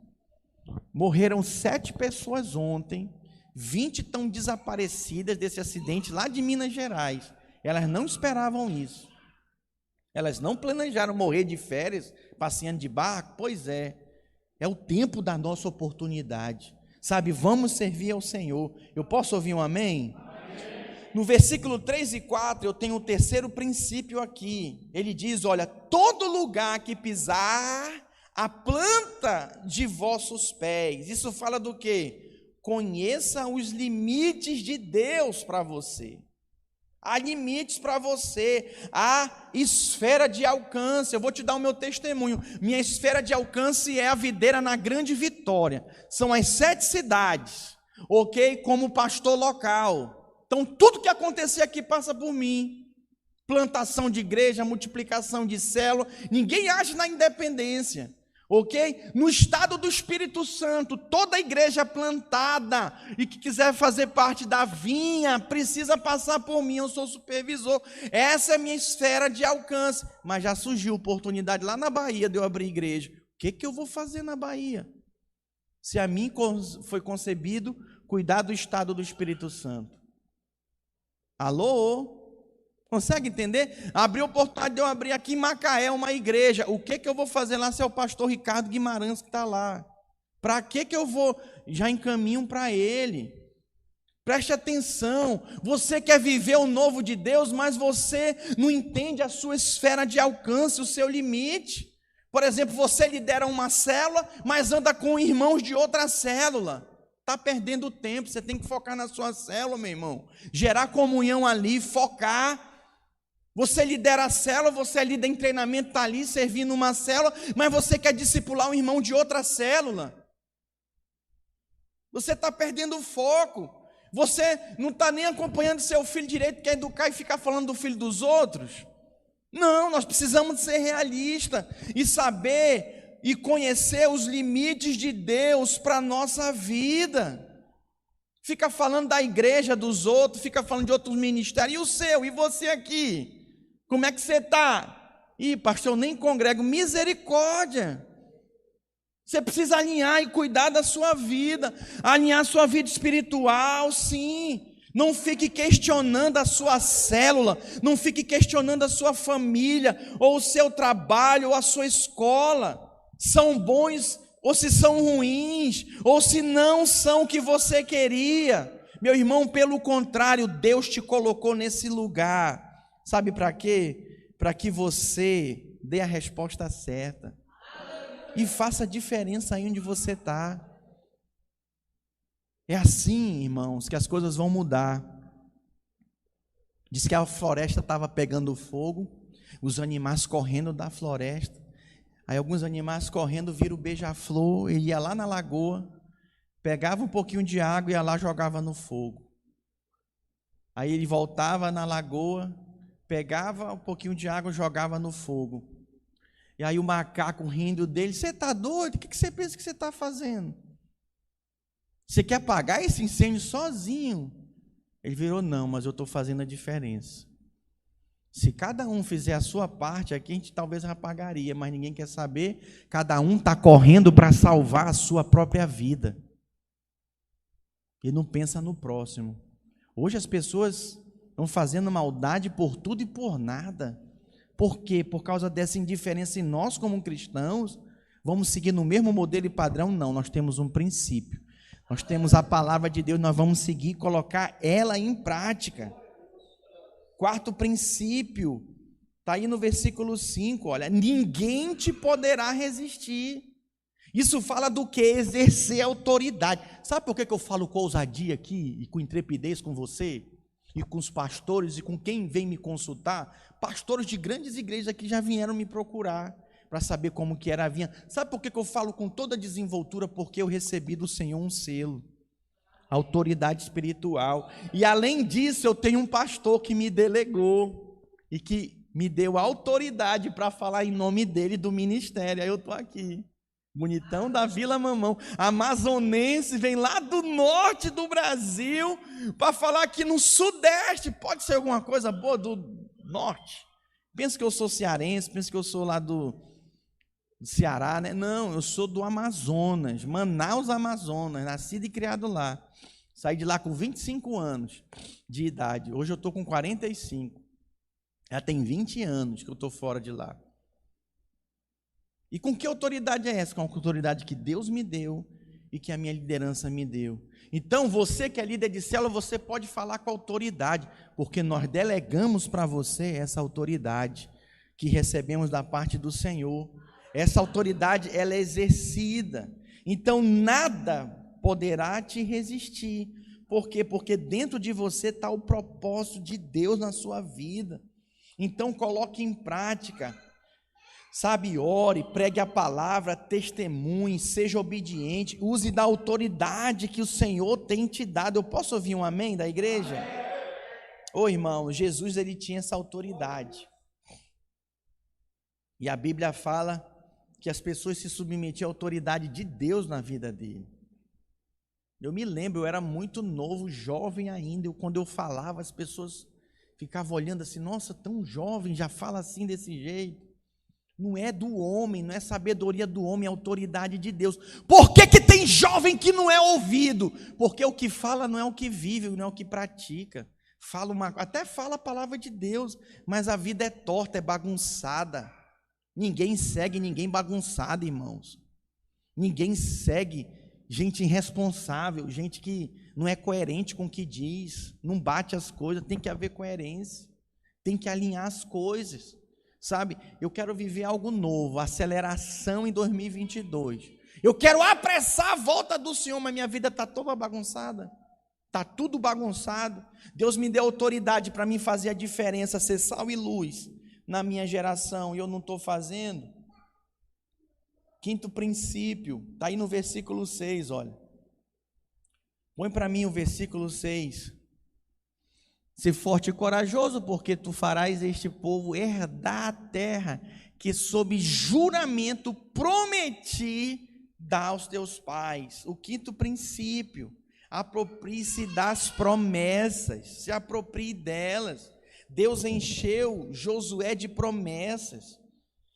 Morreram 7 pessoas ontem, 20 estão desaparecidas desse acidente lá de Minas Gerais. Elas não esperavam isso. Elas não planejaram morrer de férias, passeando de barco. Pois é o tempo da nossa oportunidade. Sabe, vamos servir ao Senhor. Eu posso ouvir um amém? No versículo 3 e 4, eu tenho o terceiro princípio aqui. Ele diz, olha, todo lugar que pisar a planta de vossos pés. Isso fala do quê? Conheça os limites de Deus para você. Há limites para você, há esfera de alcance. Eu vou te dar o meu testemunho. Minha esfera de alcance é a videira na Grande Vitória. São as 7 cidades, ok? Como pastor local. Então, tudo que acontecer aqui passa por mim. Plantação de igreja, multiplicação de célula. Ninguém age na independência. Ok? No estado do Espírito Santo, toda igreja plantada e que quiser fazer parte da vinha, precisa passar por mim, eu sou supervisor. Essa é a minha esfera de alcance. Mas já surgiu oportunidade lá na Bahia de eu abrir igreja. O que eu vou fazer na Bahia? Se a mim foi concebido cuidar do estado do Espírito Santo. Alô? Consegue entender? Abriu a oportunidade de eu abrir aqui em Macaé uma igreja. O que eu vou fazer lá se é o pastor Ricardo Guimarães que está lá? Para que eu vou? Já encaminho para ele. Preste atenção. Você quer viver o novo de Deus, mas você não entende a sua esfera de alcance, o seu limite. Por exemplo, você lidera uma célula, mas anda com irmãos de outra célula. Está perdendo tempo, você tem que focar na sua célula, meu irmão. Gerar comunhão ali, focar. Você lidera a célula, você é líder em treinamento, está ali servindo uma célula, mas você quer discipular um irmão de outra célula. Você está perdendo o foco. Você não está nem acompanhando seu filho direito, quer educar e ficar falando do filho dos outros. Não, nós precisamos ser realistas e saber e conhecer os limites de Deus para a nossa vida. Fica falando da igreja dos outros, fica falando de outros ministérios. E o seu? E você aqui? Como é que você está? Ih, pastor, eu nem congrego. Misericórdia. Você precisa alinhar e cuidar da sua vida. Alinhar a sua vida espiritual, sim. Não fique questionando a sua célula. Não fique questionando a sua família, ou o seu trabalho, ou a sua escola. São bons, ou se são ruins, ou se não são o que você queria. Meu irmão, pelo contrário, Deus te colocou nesse lugar. Sabe para quê? Para que você dê a resposta certa. E faça diferença aí onde você está. É assim, irmãos, que as coisas vão mudar. Diz que a floresta estava pegando fogo, os animais correndo da floresta. Aí alguns animais correndo viram o beija-flor, ele ia lá na lagoa, pegava um pouquinho de água e ia lá e jogava no fogo. Aí ele voltava na lagoa, pegava um pouquinho de água e jogava no fogo. E aí o macaco rindo dele, você está doido? O que você pensa que você está fazendo? Você quer apagar esse incêndio sozinho? Ele virou, não, mas eu estou fazendo a diferença. Se cada um fizer a sua parte, aqui a gente talvez apagaria, mas ninguém quer saber. Cada um está correndo para salvar a sua própria vida. E não pensa no próximo. Hoje as pessoas estão fazendo maldade por tudo e por nada. Por quê? Por causa dessa indiferença em nós como cristãos, vamos seguir no mesmo modelo e padrão? Não, nós temos um princípio. Nós temos a palavra de Deus, nós vamos seguir e colocar ela em prática. Quarto princípio, está aí no versículo 5, olha, ninguém te poderá resistir. Isso fala do que? Exercer autoridade. Sabe por que eu falo com ousadia aqui e com intrepidez com você? E com os pastores e com quem vem me consultar? Pastores de grandes igrejas aqui já vieram me procurar para saber como que era a vinha. Sabe por que eu falo com toda desenvoltura? Porque eu recebi do Senhor um selo, autoridade espiritual. E além disso, eu tenho um pastor que me delegou e que me deu autoridade para falar em nome dele do ministério. Aí eu estou aqui, bonitão da Vila Mamão, amazonense, vem lá do norte do Brasil para falar aqui no sudeste. Pode ser alguma coisa boa do norte? Pensa que eu sou cearense, pensa que eu sou lá do Ceará, né? Não, eu sou do Amazonas, Manaus, Amazonas, nascido e criado lá. Saí de lá com 25 anos de idade. Hoje eu estou com 45. Já tem 20 anos que eu estou fora de lá. E com que autoridade é essa? Com a autoridade que Deus me deu e que a minha liderança me deu. Então, você que é líder de célula, você pode falar com autoridade, porque nós delegamos para você essa autoridade que recebemos da parte do Senhor. Essa autoridade, ela é exercida. Então, nada poderá te resistir. Por quê? Porque dentro de você está o propósito de Deus na sua vida. Então, coloque em prática. Sabe, ore, pregue a palavra, testemunhe, seja obediente, use da autoridade que o Senhor tem te dado. Eu posso ouvir um amém da igreja? Ô irmão, Jesus ele tinha essa autoridade. E a Bíblia fala que as pessoas se submetiam à autoridade de Deus na vida dele. Eu me lembro, eu era muito novo, jovem ainda, quando eu falava, as pessoas ficavam olhando assim, nossa, tão jovem, já fala assim desse jeito. Não é do homem, não é sabedoria do homem, é autoridade de Deus. Por que que tem jovem que não é ouvido? Porque o que fala não é o que vive, não é o que pratica. Até fala a palavra de Deus, mas a vida é torta, é bagunçada. Ninguém segue ninguém bagunçado, irmãos. Ninguém segue gente irresponsável, gente que não é coerente com o que diz, não bate as coisas. Tem que haver coerência, tem que alinhar as coisas. Sabe, eu quero viver algo novo, aceleração em 2022. Eu quero apressar a volta do Senhor, mas minha vida está toda bagunçada. Está tudo bagunçado. Deus me deu autoridade para mim fazer a diferença, ser sal e luz na minha geração, e eu não estou fazendo. Quinto princípio, está aí no versículo 6, olha. Põe para mim o versículo 6. Ser forte e corajoso, porque tu farás este povo herdar a terra que sob juramento prometi dar aos teus pais. O quinto princípio, aproprie-se das promessas, se aproprie delas. Deus encheu Josué de promessas,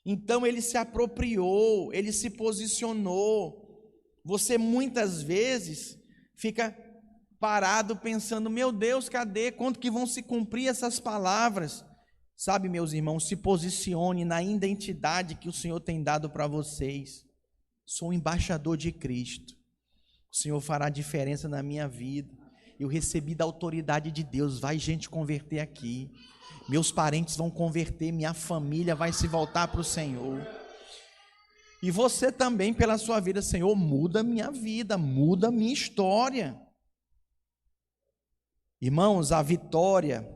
então ele se apropriou, ele se posicionou. Você muitas vezes fica parado pensando, meu Deus, cadê? Quando que vão se cumprir essas palavras? Sabe, meus irmãos, se posicione na identidade que o Senhor tem dado para vocês. Sou um embaixador de Cristo. O Senhor fará diferença na minha vida. Eu recebi da autoridade de Deus. Vai gente converter aqui. Meus parentes vão converter, minha família vai se voltar para o Senhor. E você também, pela sua vida, Senhor, muda minha vida, muda minha história. Irmãos, a vitória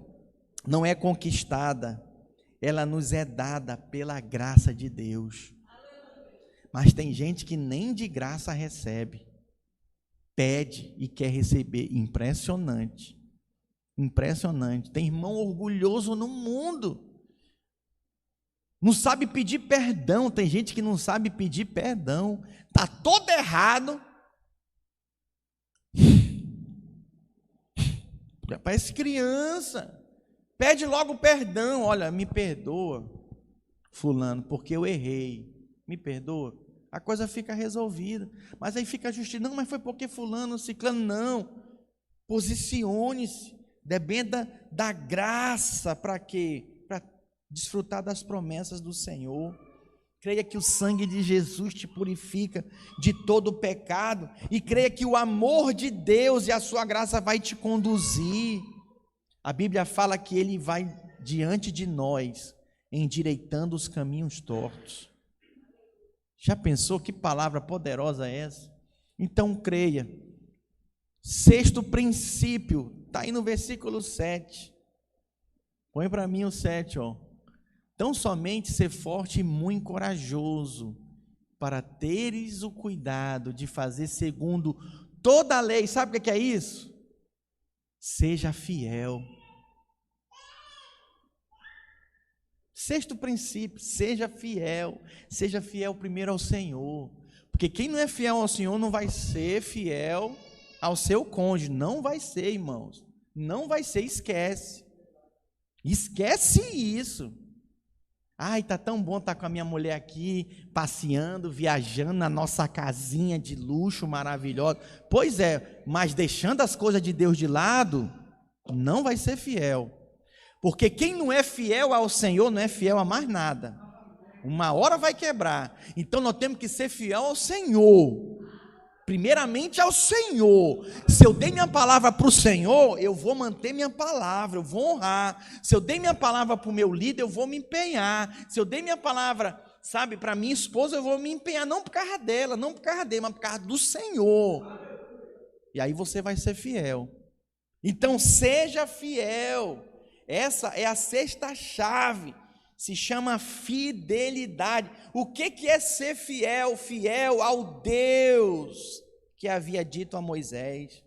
não é conquistada, ela nos é dada pela graça de Deus. Mas tem gente que nem de graça recebe, pede e quer receber. Impressionante, impressionante. Tem irmão orgulhoso no mundo, não sabe pedir perdão. Tem gente que não sabe pedir perdão, está todo errado. Parece criança, pede logo perdão. Olha, me perdoa, fulano, porque eu errei, me perdoa, a coisa fica resolvida. Mas aí fica a justiça, não, mas foi porque fulano, ciclano. Não, posicione-se, dependa da graça. Para quê? Para desfrutar das promessas do Senhor. Creia que o sangue de Jesus te purifica de todo o pecado, e creia que o amor de Deus e a sua graça vai te conduzir. A Bíblia fala que Ele vai diante de nós, endireitando os caminhos tortos. Já pensou que palavra poderosa é essa? Então creia. Sexto princípio, está aí no versículo 7. Põe para mim o 7, ó. Tão somente ser forte e muito corajoso, para teres o cuidado de fazer segundo toda a lei. Sabe o que é isso? Seja fiel. Sexto princípio, seja fiel. Seja fiel primeiro ao Senhor. Porque quem não é fiel ao Senhor não vai ser fiel ao seu cônjuge. Não vai ser, irmãos. Não vai ser, esquece. Esquece isso. Ai, tá tão bom estar com a minha mulher aqui, passeando, viajando na nossa casinha de luxo maravilhosa. Pois é, mas deixando as coisas de Deus de lado, não vai ser fiel. Porque quem não é fiel ao Senhor não é fiel a mais nada. Uma hora vai quebrar. Então nós temos que ser fiel ao Senhor. Primeiramente ao Senhor. Se eu dei minha palavra para o Senhor, eu vou manter minha palavra, eu vou honrar. Se eu dei minha palavra para o meu líder, eu vou me empenhar. Se eu dei minha palavra, sabe, para minha esposa, eu vou me empenhar, não por causa dela, não por causa dele, mas por causa do Senhor. E aí você vai ser fiel. Então seja fiel. Essa é a sexta chave. Se chama fidelidade. O que é ser fiel? Fiel ao Deus que havia dito a Moisés.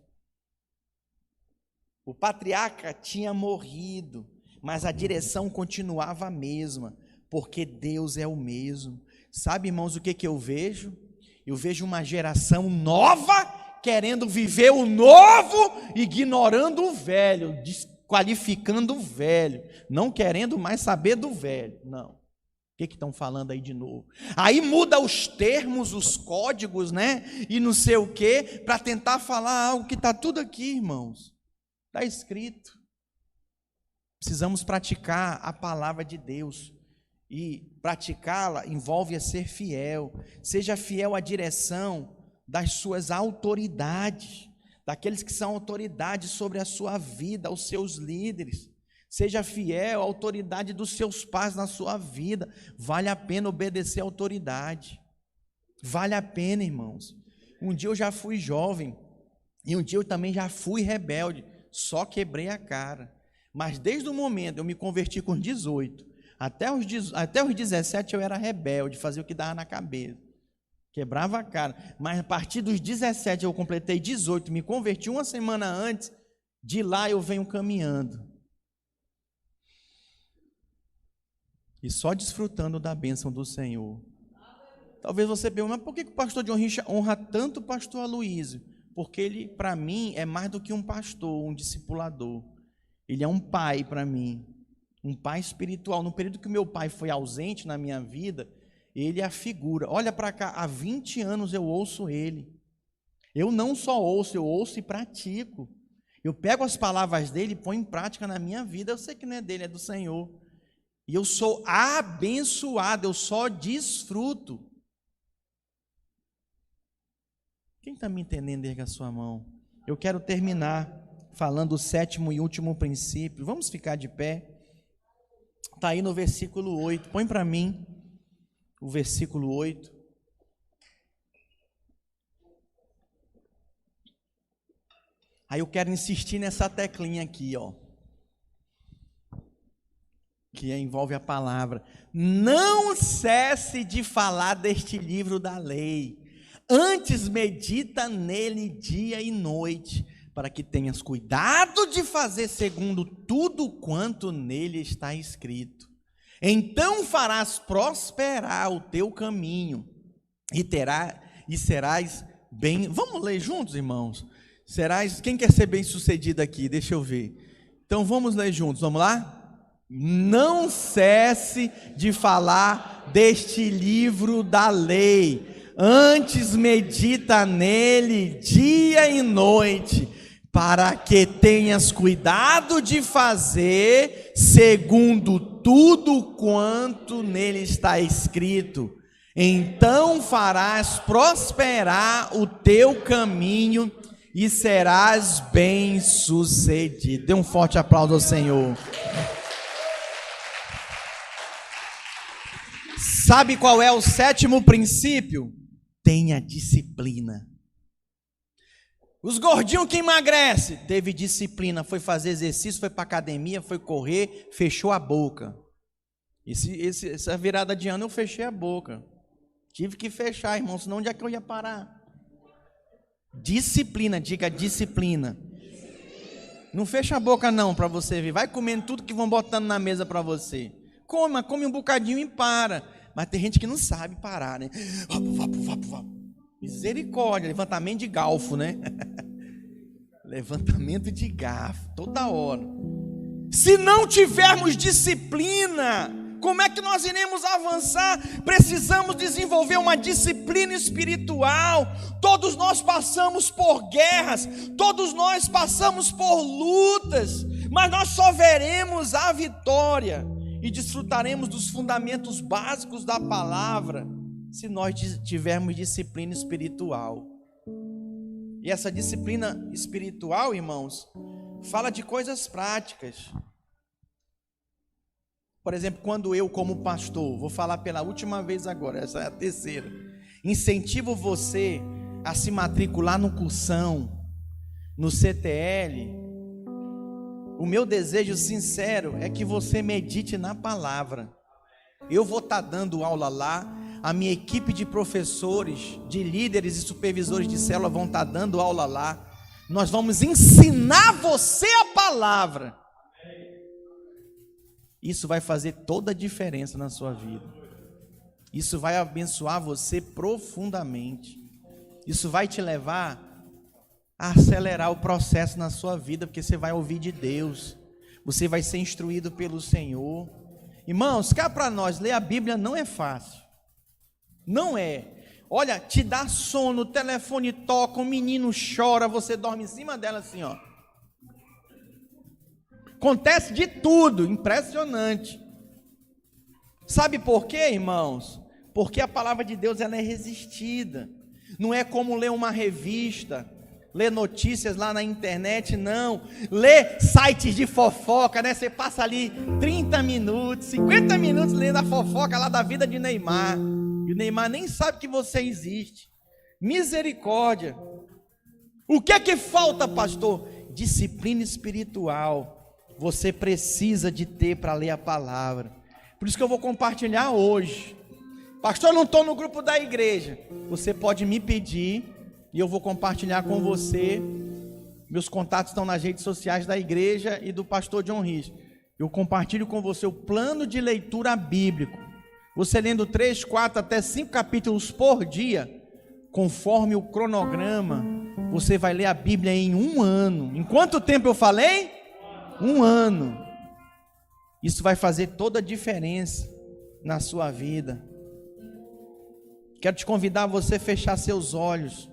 O patriarca tinha morrido, mas a direção continuava a mesma, porque Deus é o mesmo. Sabe, irmãos, o que eu vejo? Eu vejo uma geração nova querendo viver o novo, ignorando o velho, qualificando o velho, não querendo mais saber do velho. Não. O que estão falando aí de novo? Aí muda os termos, os códigos, né? E não sei o que, para tentar falar algo que está tudo aqui, irmãos. Está escrito. Precisamos praticar a palavra de Deus. E praticá-la envolve a ser fiel. Seja fiel à direção das suas autoridades, daqueles que são autoridades sobre a sua vida, aos seus líderes. Seja fiel à autoridade dos seus pais na sua vida. Vale a pena obedecer à autoridade. Vale a pena, irmãos. Um dia eu já fui jovem, e um dia eu também já fui rebelde, só quebrei a cara. Mas desde o momento, eu me converti com 18, até os 17 eu era rebelde, fazia o que dava na cabeça. Quebrava a cara, mas a partir dos 17 eu completei 18, me converti uma semana antes, de lá eu venho caminhando. E só desfrutando da bênção do Senhor. Talvez você pergunte, mas por que o pastor John Richa honra tanto o pastor Aloísio? Porque ele, para mim, é mais do que um pastor, um discipulador. Ele é um pai para mim, um pai espiritual. No período que o meu pai foi ausente na minha vida, ele é a figura. Olha para cá, há 20 anos eu ouço ele. Eu não só ouço, eu ouço e pratico. Eu pego as palavras dele e ponho em prática na minha vida. Eu sei que não é dele, é do Senhor. E eu sou abençoado, eu só desfruto. Quem está me entendendo, erga a sua mão. Eu quero terminar falando o sétimo e último princípio. Vamos ficar de pé. Está aí no versículo 8. Põe para mim o versículo 8. Aí eu quero insistir nessa teclinha aqui, ó, que envolve a palavra. Não cesse de falar deste livro da lei. Antes medita nele dia e noite, para que tenhas cuidado de fazer segundo tudo quanto nele está escrito. Então farás prosperar o teu caminho e serás bem. Vamos ler juntos, irmãos? Quem quer ser bem sucedido aqui? Deixa eu ver. Então vamos ler juntos, vamos lá? Não cesse de falar deste livro da lei. Antes medita nele dia e noite, para que tenhas cuidado de fazer segundo tudo quanto nele está escrito. Então farás prosperar o teu caminho e serás bem-sucedido. Dê um forte aplauso ao Senhor. Sabe qual é o 7º princípio? Tenha disciplina. Os gordinhos que emagrece, teve disciplina, foi fazer exercício, foi para academia, foi correr, fechou a boca. Essa virada de ano eu fechei a boca. Tive que fechar, irmão, senão onde é que eu ia parar? Disciplina, diga disciplina. Não fecha a boca não para você ver. Vai comendo tudo que vão botando na mesa para você. Come um bocadinho e para. Mas tem gente que não sabe parar, né? Misericórdia, levantamento de galfo, né? Levantamento de garfo, toda hora. Se não tivermos disciplina, como é que nós iremos avançar? Precisamos desenvolver uma disciplina espiritual. Todos nós passamos por guerras, todos nós passamos por lutas, mas nós só veremos a vitória e desfrutaremos dos fundamentos básicos da palavra se nós tivermos disciplina espiritual. E essa disciplina espiritual, irmãos, fala de coisas práticas. Por exemplo, quando eu, como pastor, vou falar pela última vez agora, essa é a terceira, incentivo você a se matricular no cursão, no CTL. O meu desejo sincero é que você medite na palavra. Eu vou estar dando aula lá, a minha equipe de professores, de líderes e supervisores de célula vão estar dando aula lá. Nós vamos ensinar você a palavra. Isso vai fazer toda a diferença na sua vida. Isso vai abençoar você profundamente. Isso vai te levar a acelerar o processo na sua vida, porque você vai ouvir de Deus. Você vai ser instruído pelo Senhor. Irmãos, cá para nós, ler a Bíblia não é fácil. Não é. Olha, te dá sono, o telefone toca, o menino chora, você dorme em cima dela assim, ó. Acontece de tudo, impressionante. Sabe por quê, irmãos? Porque a palavra de Deus ela é resistida. Não é como ler uma revista, ler notícias lá na internet, não. Ler sites de fofoca, né? Você passa ali 30 minutos, 50 minutos lendo a fofoca lá da vida de Neymar. E o Neymar nem sabe que você existe. Misericórdia. O que é que falta, pastor? Disciplina espiritual. Você precisa de ter para ler a palavra. Por isso que eu vou compartilhar hoje. Pastor, eu não estou no grupo da igreja. Você pode me pedir e eu vou compartilhar com você. Meus contatos estão nas redes sociais da igreja e do pastor John Rich. Eu compartilho com você o plano de leitura bíblico. Você lendo 3, 4 até 5 capítulos por dia, conforme o cronograma, você vai ler a Bíblia em 1 ano. Em quanto tempo eu falei? 1 ano. Isso vai fazer toda a diferença na sua vida. Quero te convidar a você fechar seus olhos.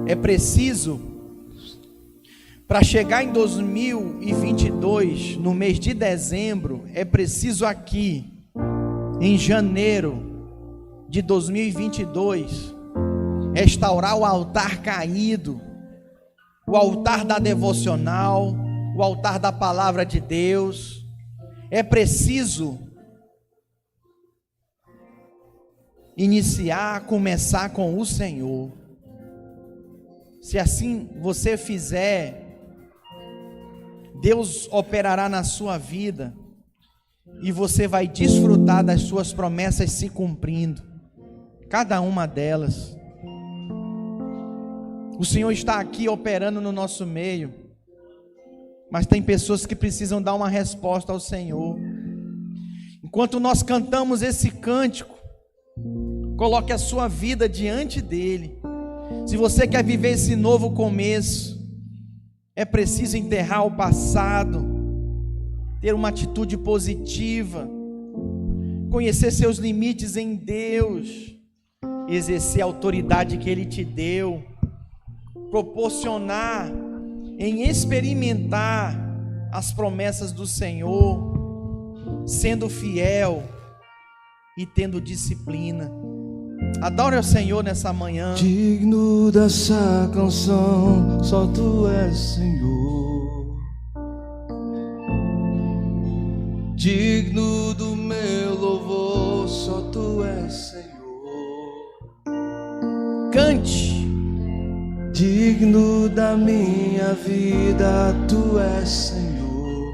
É preciso, para chegar em 2022, no mês de dezembro, é preciso aqui, em janeiro de 2022, restaurar o altar caído, o altar da devocional, o altar da palavra de Deus. É preciso começar com o Senhor. Se assim você fizer, Deus operará na sua vida e você vai desfrutar das suas promessas se cumprindo, cada uma delas. O Senhor está aqui operando no nosso meio, mas tem pessoas que precisam dar uma resposta ao Senhor. Enquanto nós cantamos esse cântico, coloque a sua vida diante dele. Se você quer viver esse novo começo, é preciso enterrar o passado, ter uma atitude positiva, conhecer seus limites em Deus, exercer a autoridade que Ele te deu, proporcionar em experimentar as promessas do Senhor, sendo fiel e tendo disciplina. Adore ao Senhor nessa manhã. Digno dessa canção, só Tu és Senhor. Digno do meu louvor, só Tu és Senhor. Cante. Digno da minha vida, Tu és Senhor.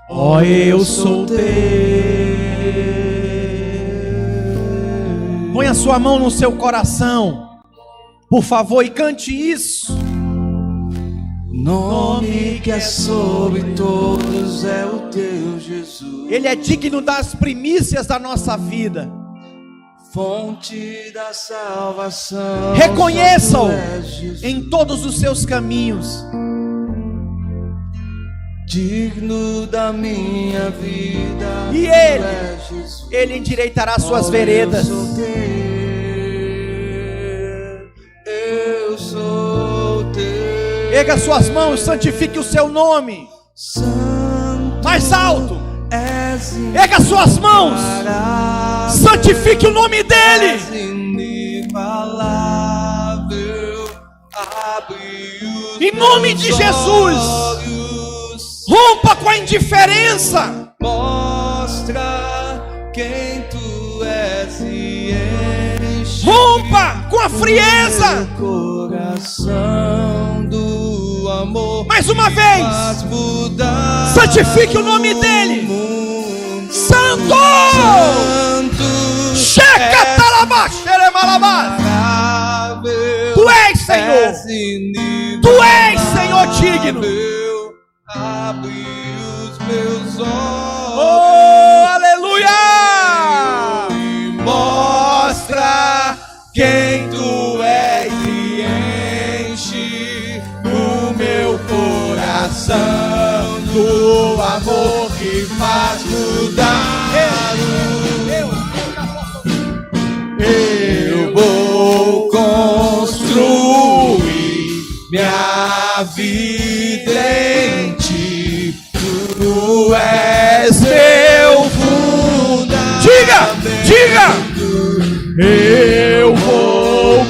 Ó, eu sou teu. Põe a sua mão no seu coração, por favor, e cante isso. Nome que é sobre todos é o Teu Jesus. Ele é digno das primícias da nossa vida. Fonte da salvação. Reconheça-o em todos os seus caminhos. Digno da minha vida. E Ele endireitará suas veredas. Eu sou teu. Erga suas mãos, santifique o seu nome. Santo Mais alto. és Erga suas mãos, santifique o nome dele. Em nome de Jesus, rompa com a indiferença. Mostra quem Tu és e enche Rompa com a frieza. Coração do amor. Mais uma vez, santifique o nome dele. Santo! Checa talabá, xeremalabá. Tu és Senhor. Tu és Senhor digno. Abre os meus olhos. Oh, aleluia! Mostra quem Tu és e enche o meu coração do amor que faz mudar. Eu vou construir minha vida em Ti. Tu és meu fundamento. Diga! Eu vou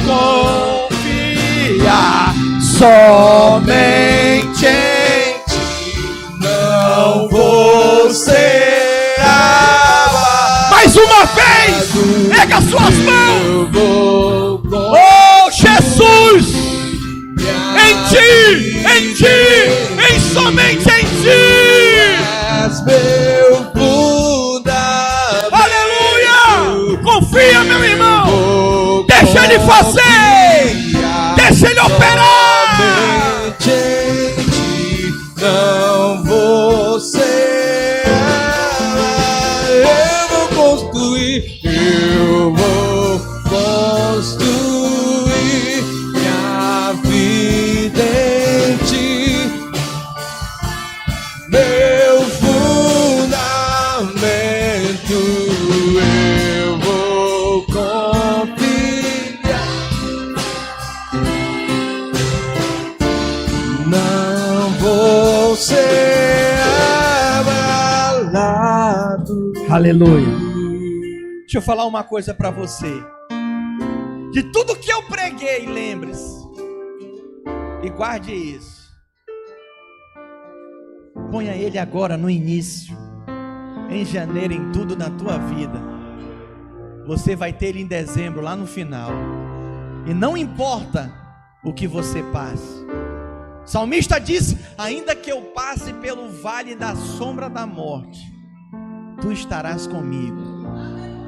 confiar somente em Ti. Não vou ser abalado. Mais uma vez, pega suas mãos. Eu vou Oh, Jesus! Em Ti, em somente em Ti. és meu fundamento. Aleluia! Confia, meu irmão. Deixa Ele fazer. Deixa Ele operar. Somente em Ti. Não vou ser abalado. Eu vou construir minha vida em Ti. Meu fundamento, eu vou confiar. Não vou ser abalado. Aleluia. Deixa eu falar uma coisa para você. De tudo que eu preguei, lembre-se e guarde isso. Ponha Ele agora no início, em janeiro, em tudo na tua vida. Você vai ter Ele em dezembro, lá no final. E não importa o que você passe. O salmista disse: ainda que eu passe pelo vale da sombra da morte, Tu estarás comigo.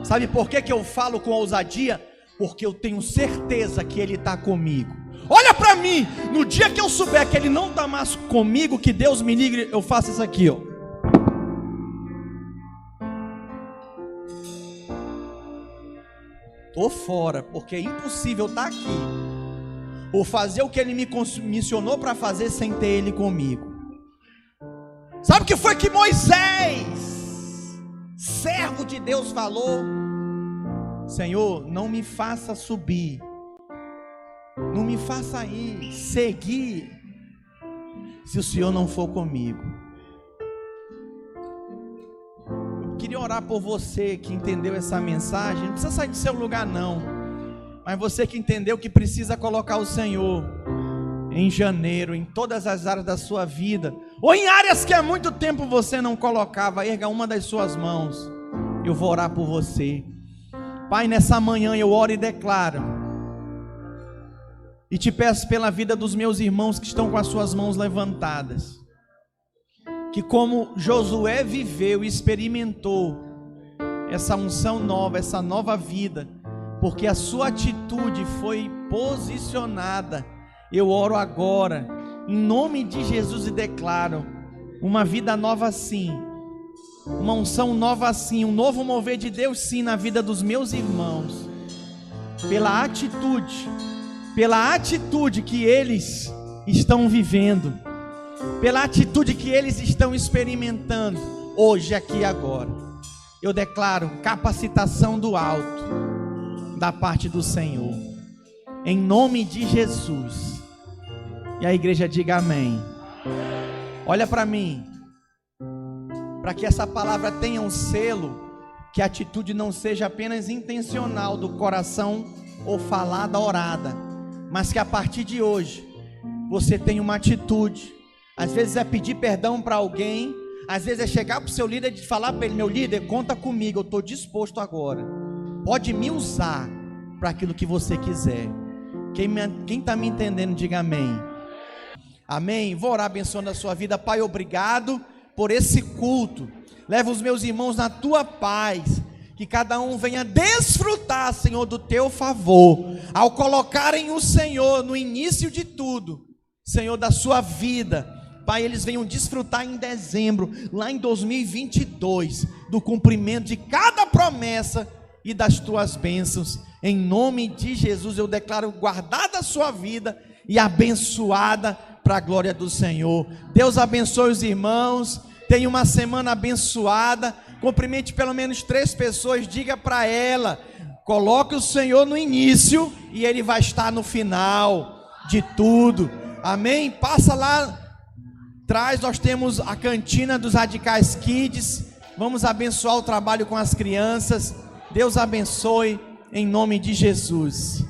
Sabe por que eu falo com ousadia? Porque eu tenho certeza que Ele está comigo. Olha para mim, no dia que eu souber que Ele não está mais comigo, que Deus me livre, eu faço isso aqui, ó. Tô fora, porque é impossível estar aqui ou fazer o que Ele me comissionou para fazer sem ter Ele comigo. Sabe o que foi que Moisés, servo de Deus, falou? Senhor, não me faça subir, não me faça ir, seguir, se o Senhor não for comigo. orar por você que entendeu essa mensagem. Não precisa sair do seu lugar não, mas você que entendeu que precisa colocar o Senhor em janeiro, em todas as áreas da sua vida, ou em áreas que há muito tempo você não colocava, erga uma das suas mãos, eu vou orar por você. Pai, nessa manhã eu oro e declaro, e te peço pela vida dos meus irmãos que estão com as suas mãos levantadas, que como Josué viveu e experimentou essa unção nova, essa nova vida, porque a sua atitude foi posicionada, eu oro agora, em nome de Jesus, e declaro uma vida nova sim, uma unção nova sim, um novo mover de Deus sim na vida dos meus irmãos, pela atitude que eles estão vivendo, pela atitude que eles estão experimentando, hoje, aqui e agora. Eu declaro capacitação do alto, da parte do Senhor, em nome de Jesus. E a igreja diga amém. Olha para mim, para que essa palavra tenha um selo, que a atitude não seja apenas intencional do coração, ou falada, orada, mas que a partir de hoje, você tenha uma atitude. Às vezes é pedir perdão para alguém, às vezes é chegar para o seu líder e falar para ele: meu líder, conta comigo, eu estou disposto agora, pode me usar para aquilo que você quiser. Quem está me entendendo, diga amém. Amém. Vou orar abençoando a sua vida. Pai, obrigado por esse culto. Leva os meus irmãos na tua paz, que cada um venha desfrutar, Senhor, do teu favor, ao colocarem o Senhor no início de tudo, Senhor, da sua vida. Pai, eles venham desfrutar em dezembro, lá em 2022, do cumprimento de cada promessa e das tuas bênçãos. Em nome de Jesus, eu declaro guardada a sua vida e abençoada para a glória do Senhor. Deus abençoe os irmãos, tenha uma semana abençoada. Cumprimente pelo menos 3 pessoas, diga para ela: coloque o Senhor no início e Ele vai estar no final de tudo. Amém? Passa lá atrás, nós temos a cantina dos Radicais Kids. Vamos abençoar o trabalho com as crianças. Deus abençoe em nome de Jesus.